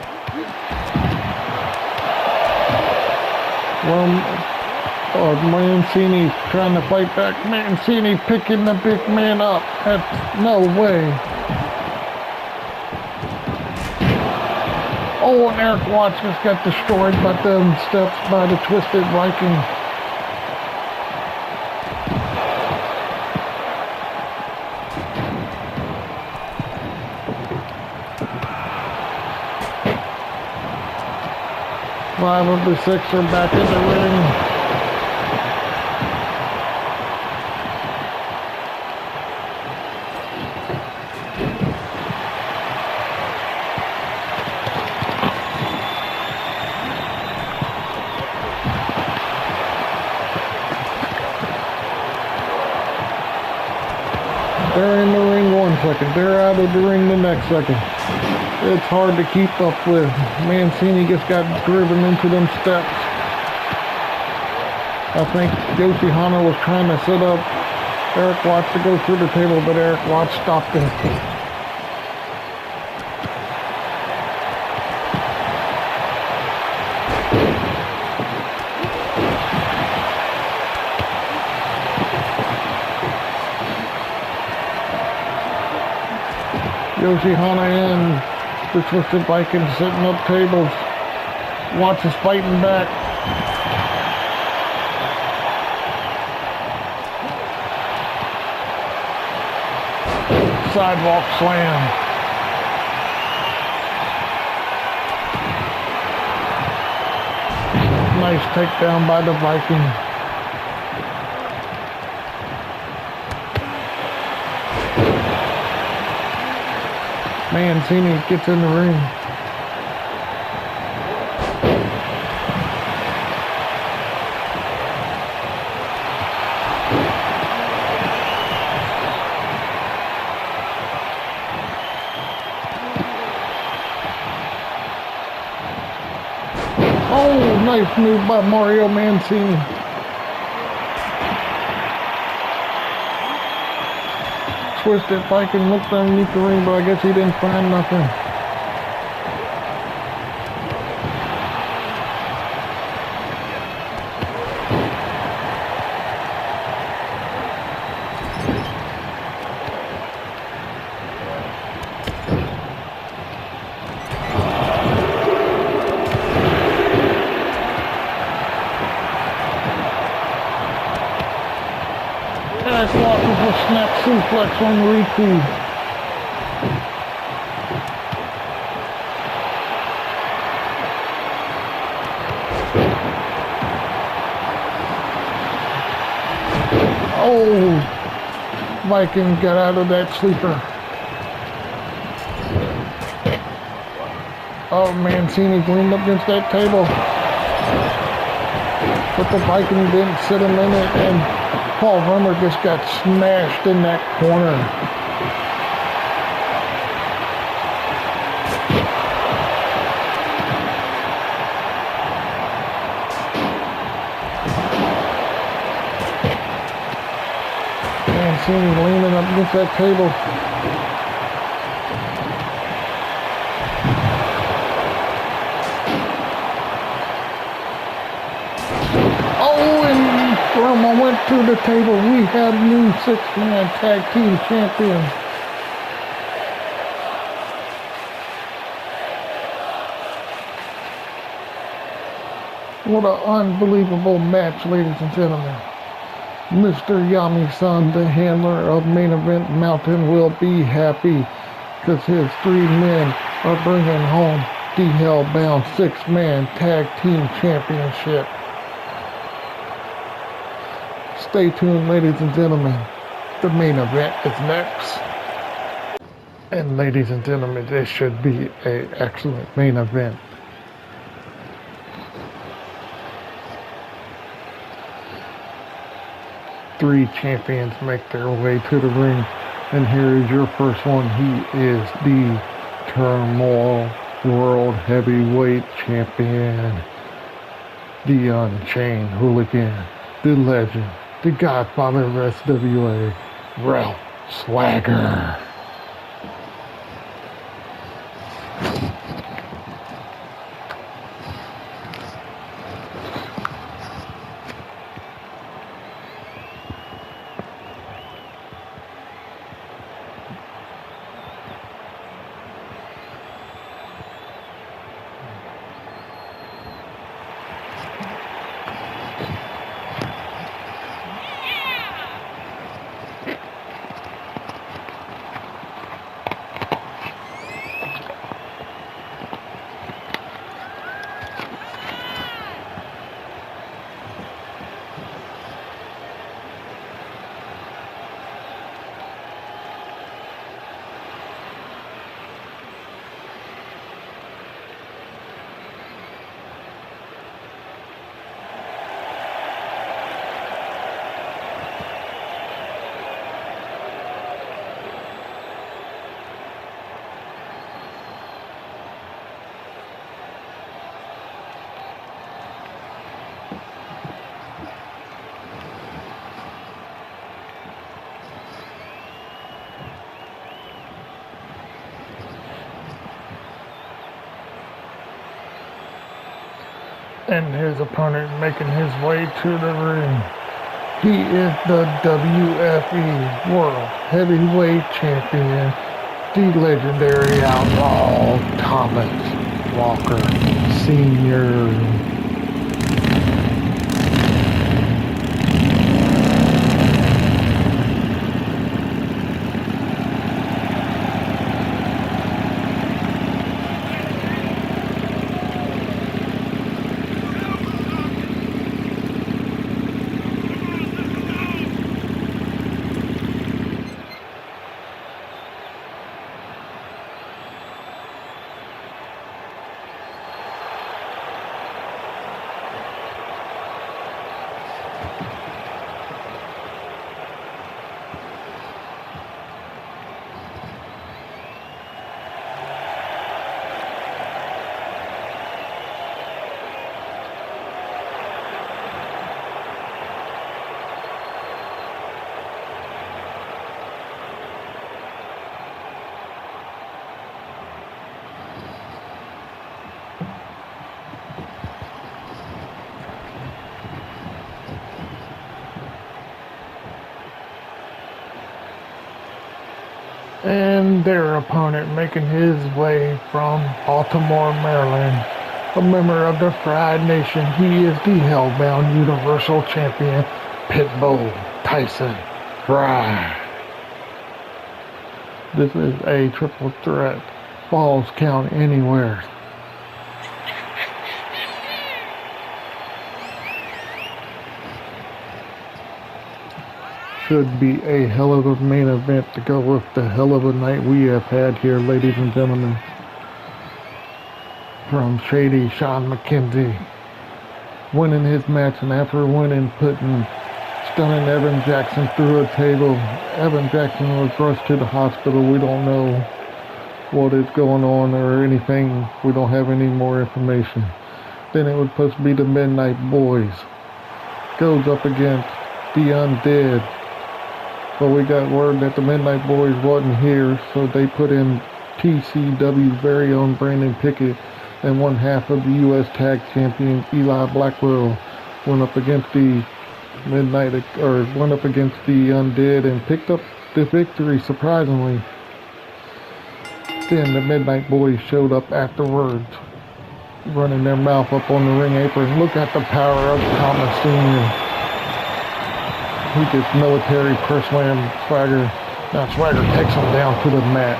Mancini trying to fight back. Mancini picking the big man up. That's no way. Oh, and Eric Watts just got destroyed by them steps by the Twisted Viking. Five of the 6 are back in the ring. They're in the ring 1 second. They're out of the ring the next second. It's hard to keep up with. Mancini just got driven into them steps. I think Yoshihana was trying to set up Eric Watts to go through the table, but Eric Watts stopped it. Yoshihana and the Twisted Viking setting up tables. Watts is fighting back. Sidewalk slam. Nice takedown by the Viking. Mancini gets in the ring. Oh, nice move by Mario Mancini. Twisted Viking looked underneath the ring, but I guess he didn't find nothing. Eric Watts with a snap suplex on Riku. Oh, Viking got out of that sleeper. Oh, Mancini leaned up against that table. But the Viking didn't sit him in it, and Paul Rummer just got smashed in that corner. Mancini leaning up against that table. Oh, and Roma went through the table. We have new 6-man tag team champions. What an unbelievable match, ladies and gentlemen. Mr. Yami-san, the handler of Main Event Mountain, will be happy because his 3 men are bringing home the Hellbound 6-man Tag Team Championship. Stay tuned, ladies and gentlemen. The main event is next. And ladies and gentlemen, this should be an excellent main event. Three champions make their way to the ring. And here is your first one. He is the Turmoil World Heavyweight Champion, the Unchained Hooligan, the Legend, the Godfather of SWA, Ralph Swagger. And his opponent making his way to the ring. He is the WFE World Heavyweight Champion, the legendary outlaw Thomas Walker Sr. And their opponent making his way from Baltimore, Maryland, a member of the Fried Nation. He is the Hellbound Universal Champion, Pitbull Tyson Fry. This is a triple threat, Falls Count Anywhere. Should be a hell of a main event to go with the hell of a night we have had here, ladies and gentlemen. From Shady Sean McKenzie winning his match, and after winning, stunning Evan Jackson through a table. Evan Jackson was rushed to the hospital. We don't know what is going on or anything. We don't have any more information. Then it was supposed to be the Midnight Boys. Goes up against the Undead. But we got word that the Midnight Boys wasn't here, so they put in TCW's very own Brandon Pickett, and one half of the U.S. Tag Champion Eli Blackwell went up against the Undead and picked up the victory, surprisingly. Then the Midnight Boys showed up afterwards. running their mouth up on the ring apron. Look at the power of Thomas Sr. He gets military press slam Swagger. Now Swagger takes him down to the mat.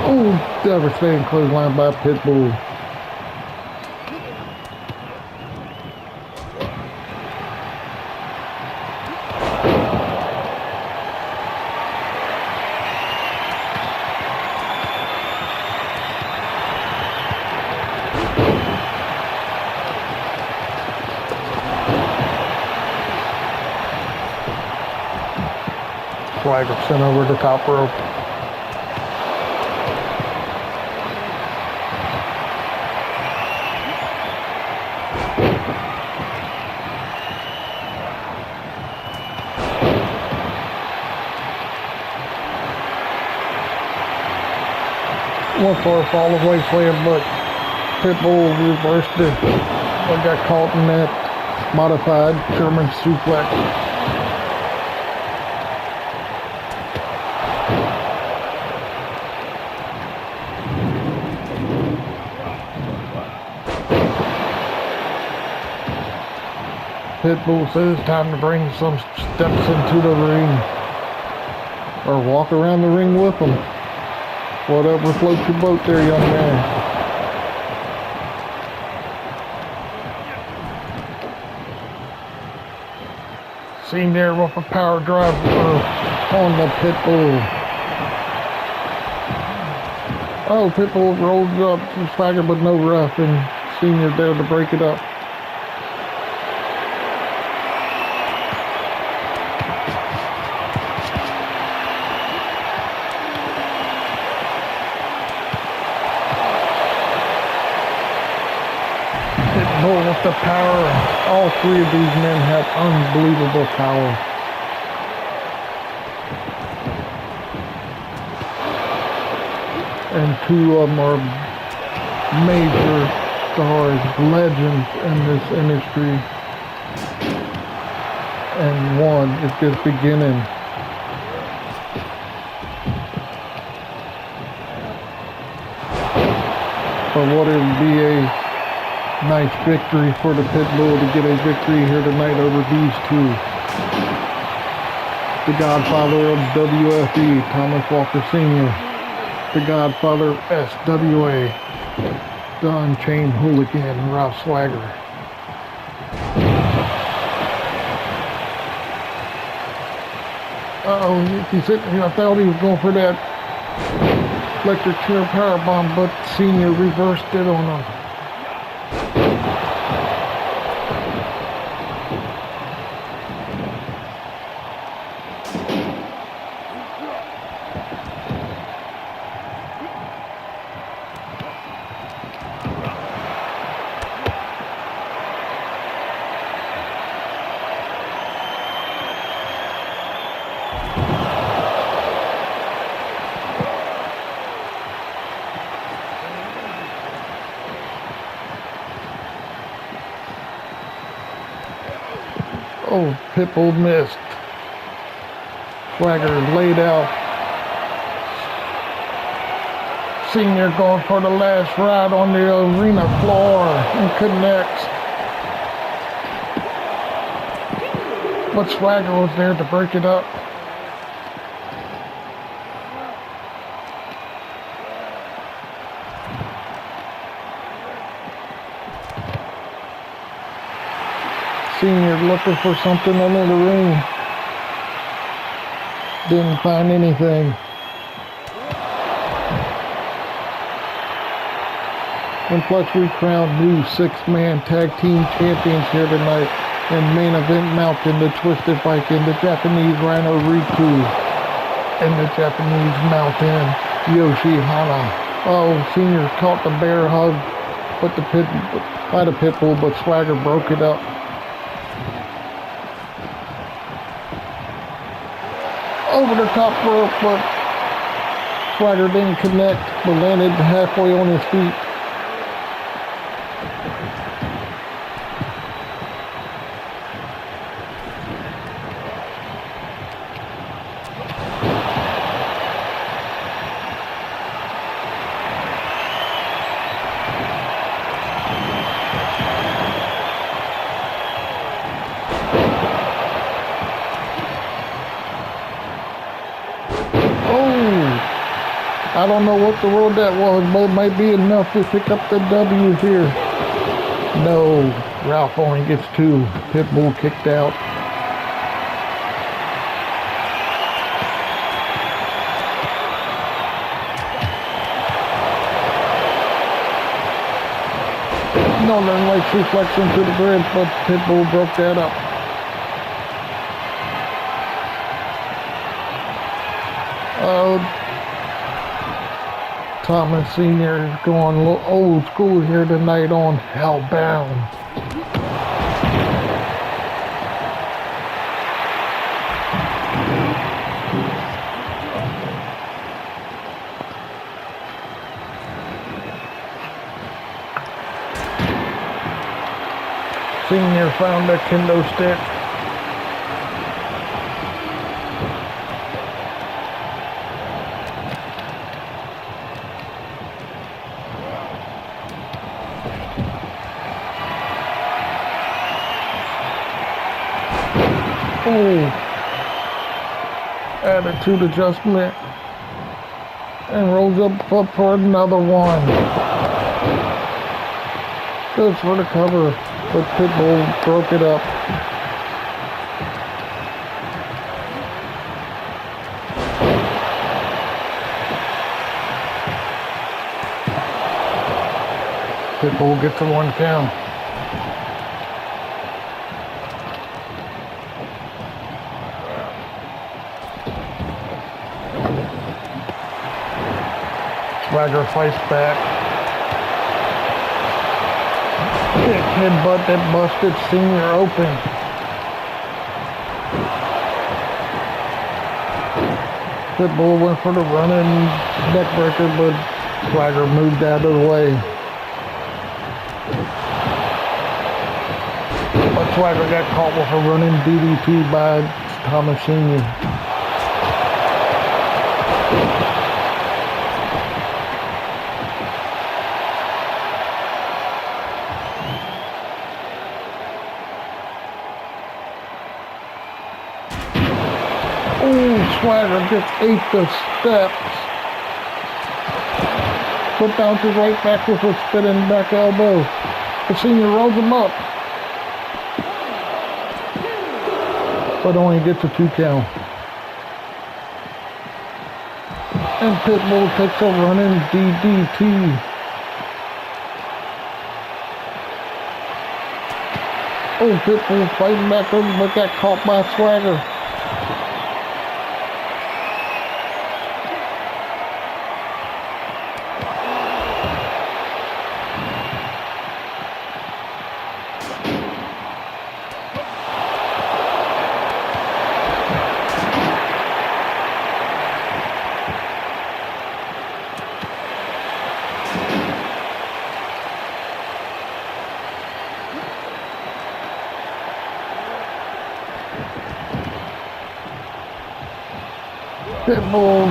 Oh, devastating clothesline by Pitbull. Swagger sent over the top rope. One for a fall away slam, but Pitbull reversed it. But got caught in that modified German suplex. Pitbull says it's time to bring some steps into the ring. Or walk around the ring with them. Whatever floats your boat there, young man. Seen there with a power drive on the Pitbull. Oh, Pitbull rolls up the Swagger but no ref, and Senior there to break it up. Pitbull with the power. All three of these men have unbelievable power. And two of them are major stars, legends in this industry. And one is just beginning. But what it would be a nice victory for the Pitbull to get a victory here tonight over these two. The godfather of WFE, Thomas Walker Sr. The godfather of SWA, the Unchained Hooligan, Ralph Swagger. I thought he was going for that electric chair powerbomb, but Senior reversed it on him. Oh, Pitbull missed. Swagger laid out. Senior going for the last ride on the arena floor and connects. But Swagger was there to break it up. Senior looking for something under the ring. Didn't find anything. And plus we crowned new six-man tag team champions here tonight. And main event mountain, the Twisted Viking, the Japanese Rhino Riku, and the Japanese Mountain Yoshihana. Oh, Senior caught the bear hug by the Pitbull, but Swagger broke it up. Over the top rope, but Swagger didn't connect, but landed halfway on his feet. I don't know what the world that was, but it might be enough to pick up the W here. No, Ralph only gets 2. Pitbull kicked out. Northern Lights reflects into the grid, but Pitbull broke that up. Thomas Sr. is going a little old school here tonight on Hellbound. Senior found a kendo stick. Attitude adjustment, and rolls up for another one. Goes for the cover, but Pitbull broke it up. Pitbull gets a 1 count. Swagger fights back. Kick headbutt that busted Senior open. Pitbull went for the running neck breaker, but Swagger moved out of the way. But Swagger got caught with a running DDT by Thomas Senior. Swagger gets 8 the steps, but bounces right back with a spinning back elbow. The Senior rolls him up, but only gets a 2 count. And Pitbull takes a running DDT. Oh, Pitbull fighting back over, but got caught by Swagger. Pitbull,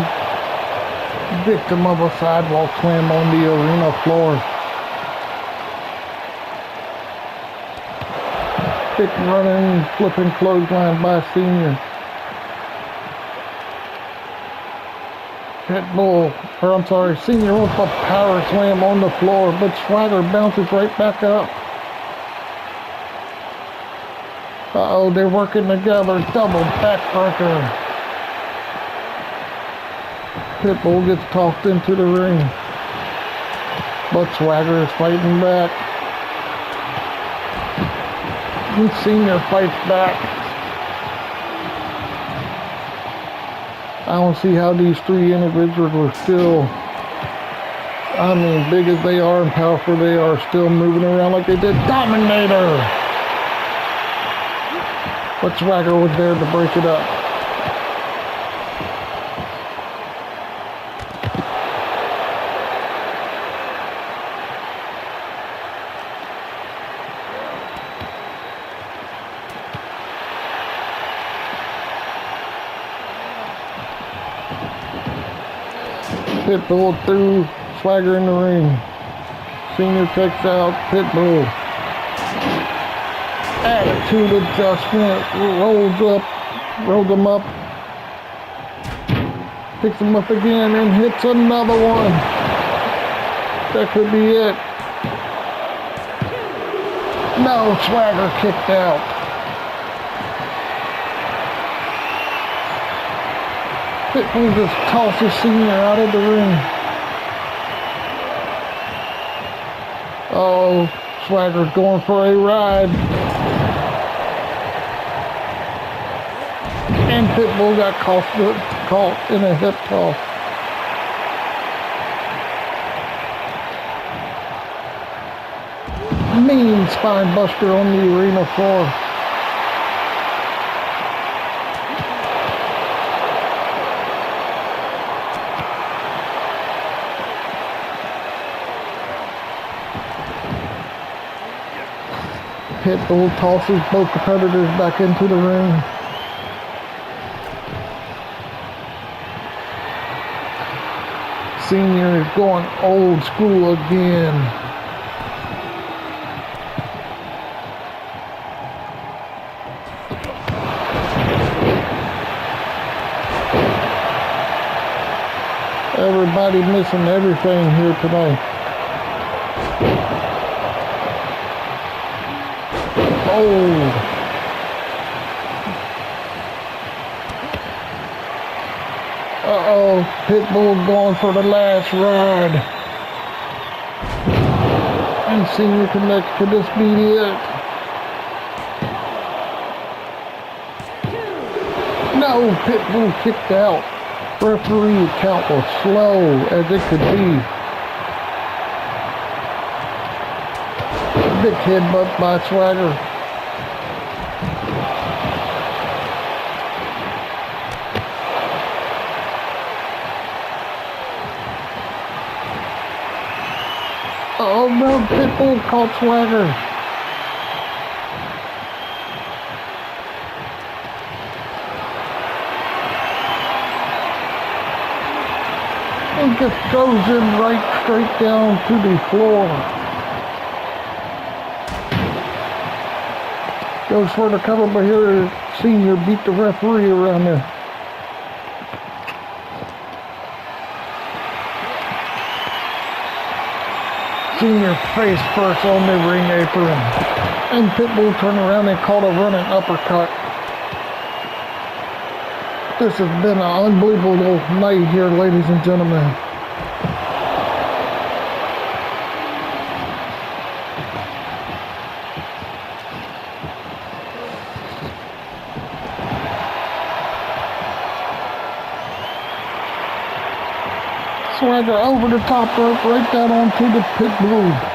victim of a sidewalk slam on the arena floor. Thick running, flipping clothesline by Senior. Senior wants a power slam on the floor, but Swagger bounces right back up. Uh-oh, they're working together, double backbreaker. Pitbull gets tossed into the ring, but Swagger is fighting back. And Senior fights back. I don't see how these 3 individuals are still, big as they are and powerful they are, still moving around like they did Dominator. But Swagger was there to break it up. Pitbull threw Swagger in the ring. Senior takes out Pitbull. Attitude adjustment, rolls him up. picks him up again and hits another one. That could be it. No, Swagger kicked out. Pitbull just tosses Senior out of the ring. Oh, Swagger's going for a ride. And Pitbull got caught in a hip toss. Mean spine buster on the arena floor. Pitbull tosses both competitors back into the ring. Senior is going old school again. Everybody missing everything here tonight. Oh. Uh-oh. Pitbull going for the last ride. And Senior Connect, could this be it? No, Pitbull kicked out. Referee count was slow as it could be. Big headbutt by Swagger. Oh no, Pitbull caught Swagger. He just throws him right straight down to the floor. Goes for the cover, but here Senior beat the referee around there. Senior face first on the ring apron. And Pitbull turned around and caught a running uppercut. This has been an unbelievable night here, ladies and gentlemen. Swagger over the top rope, right down onto the Pitbull.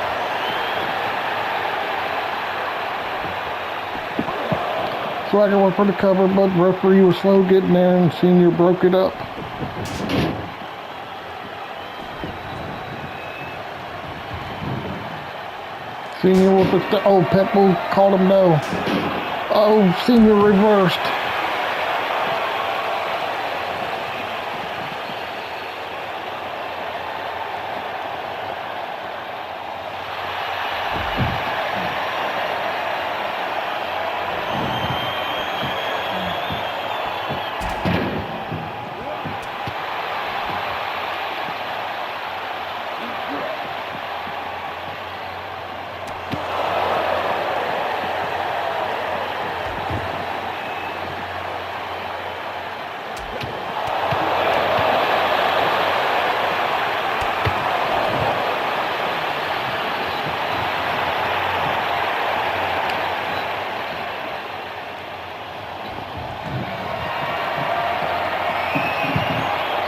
Swagger went for the cover, but the referee was slow getting there and Senior broke it up. Senior with the oh, Pitbull called him no. Oh, Senior reversed.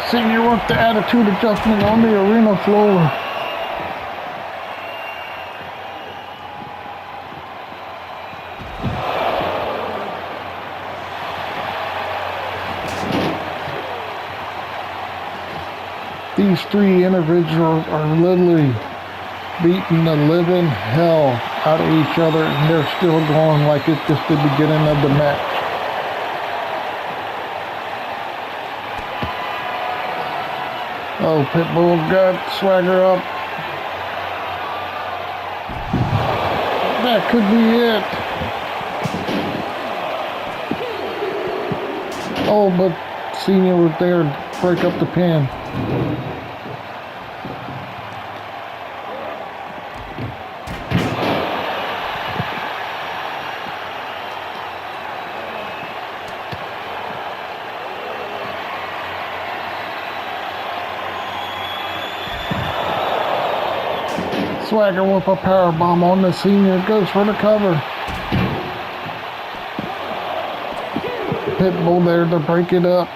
Senior worked the attitude adjustment on the arena floor. These three individuals are literally beating the living hell out of each other, and they're still going like it's just the beginning of the match. Oh, Pitbull got Swagger up. That could be it. Oh, but Senior was there to break up the pin. Swagger with a powerbomb on the Senior, goes for the cover. Pitbull there to break it up.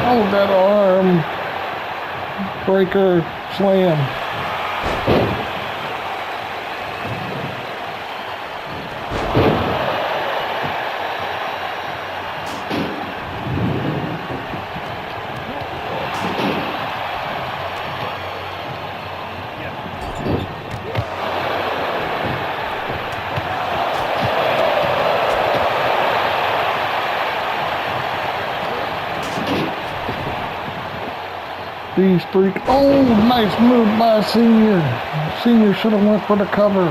Oh, that arm breaker slam. These three, oh, nice move by Senior. Senior should have went for the cover.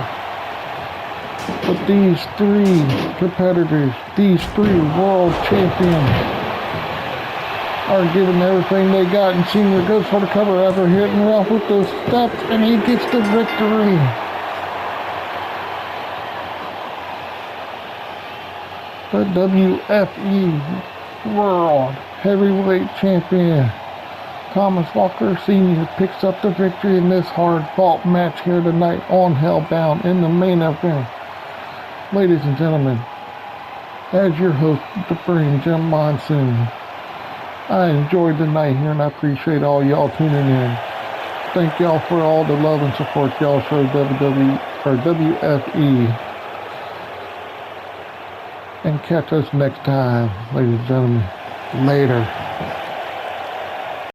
But these three competitors, these three world champions are giving everything they got, and Senior goes for the cover after hitting Ralph with the steps, and he gets the victory. The WFE World Heavyweight Champion Thomas Walker Sr. picks up the victory in this hard-fought match here tonight on Hellbound in the main event. Ladies and gentlemen, as your host, the Brain Jim Monsoon, I enjoyed the night here and I appreciate all y'all tuning in. Thank y'all for all the love and support y'all show WFE. And catch us next time, ladies and gentlemen. Later.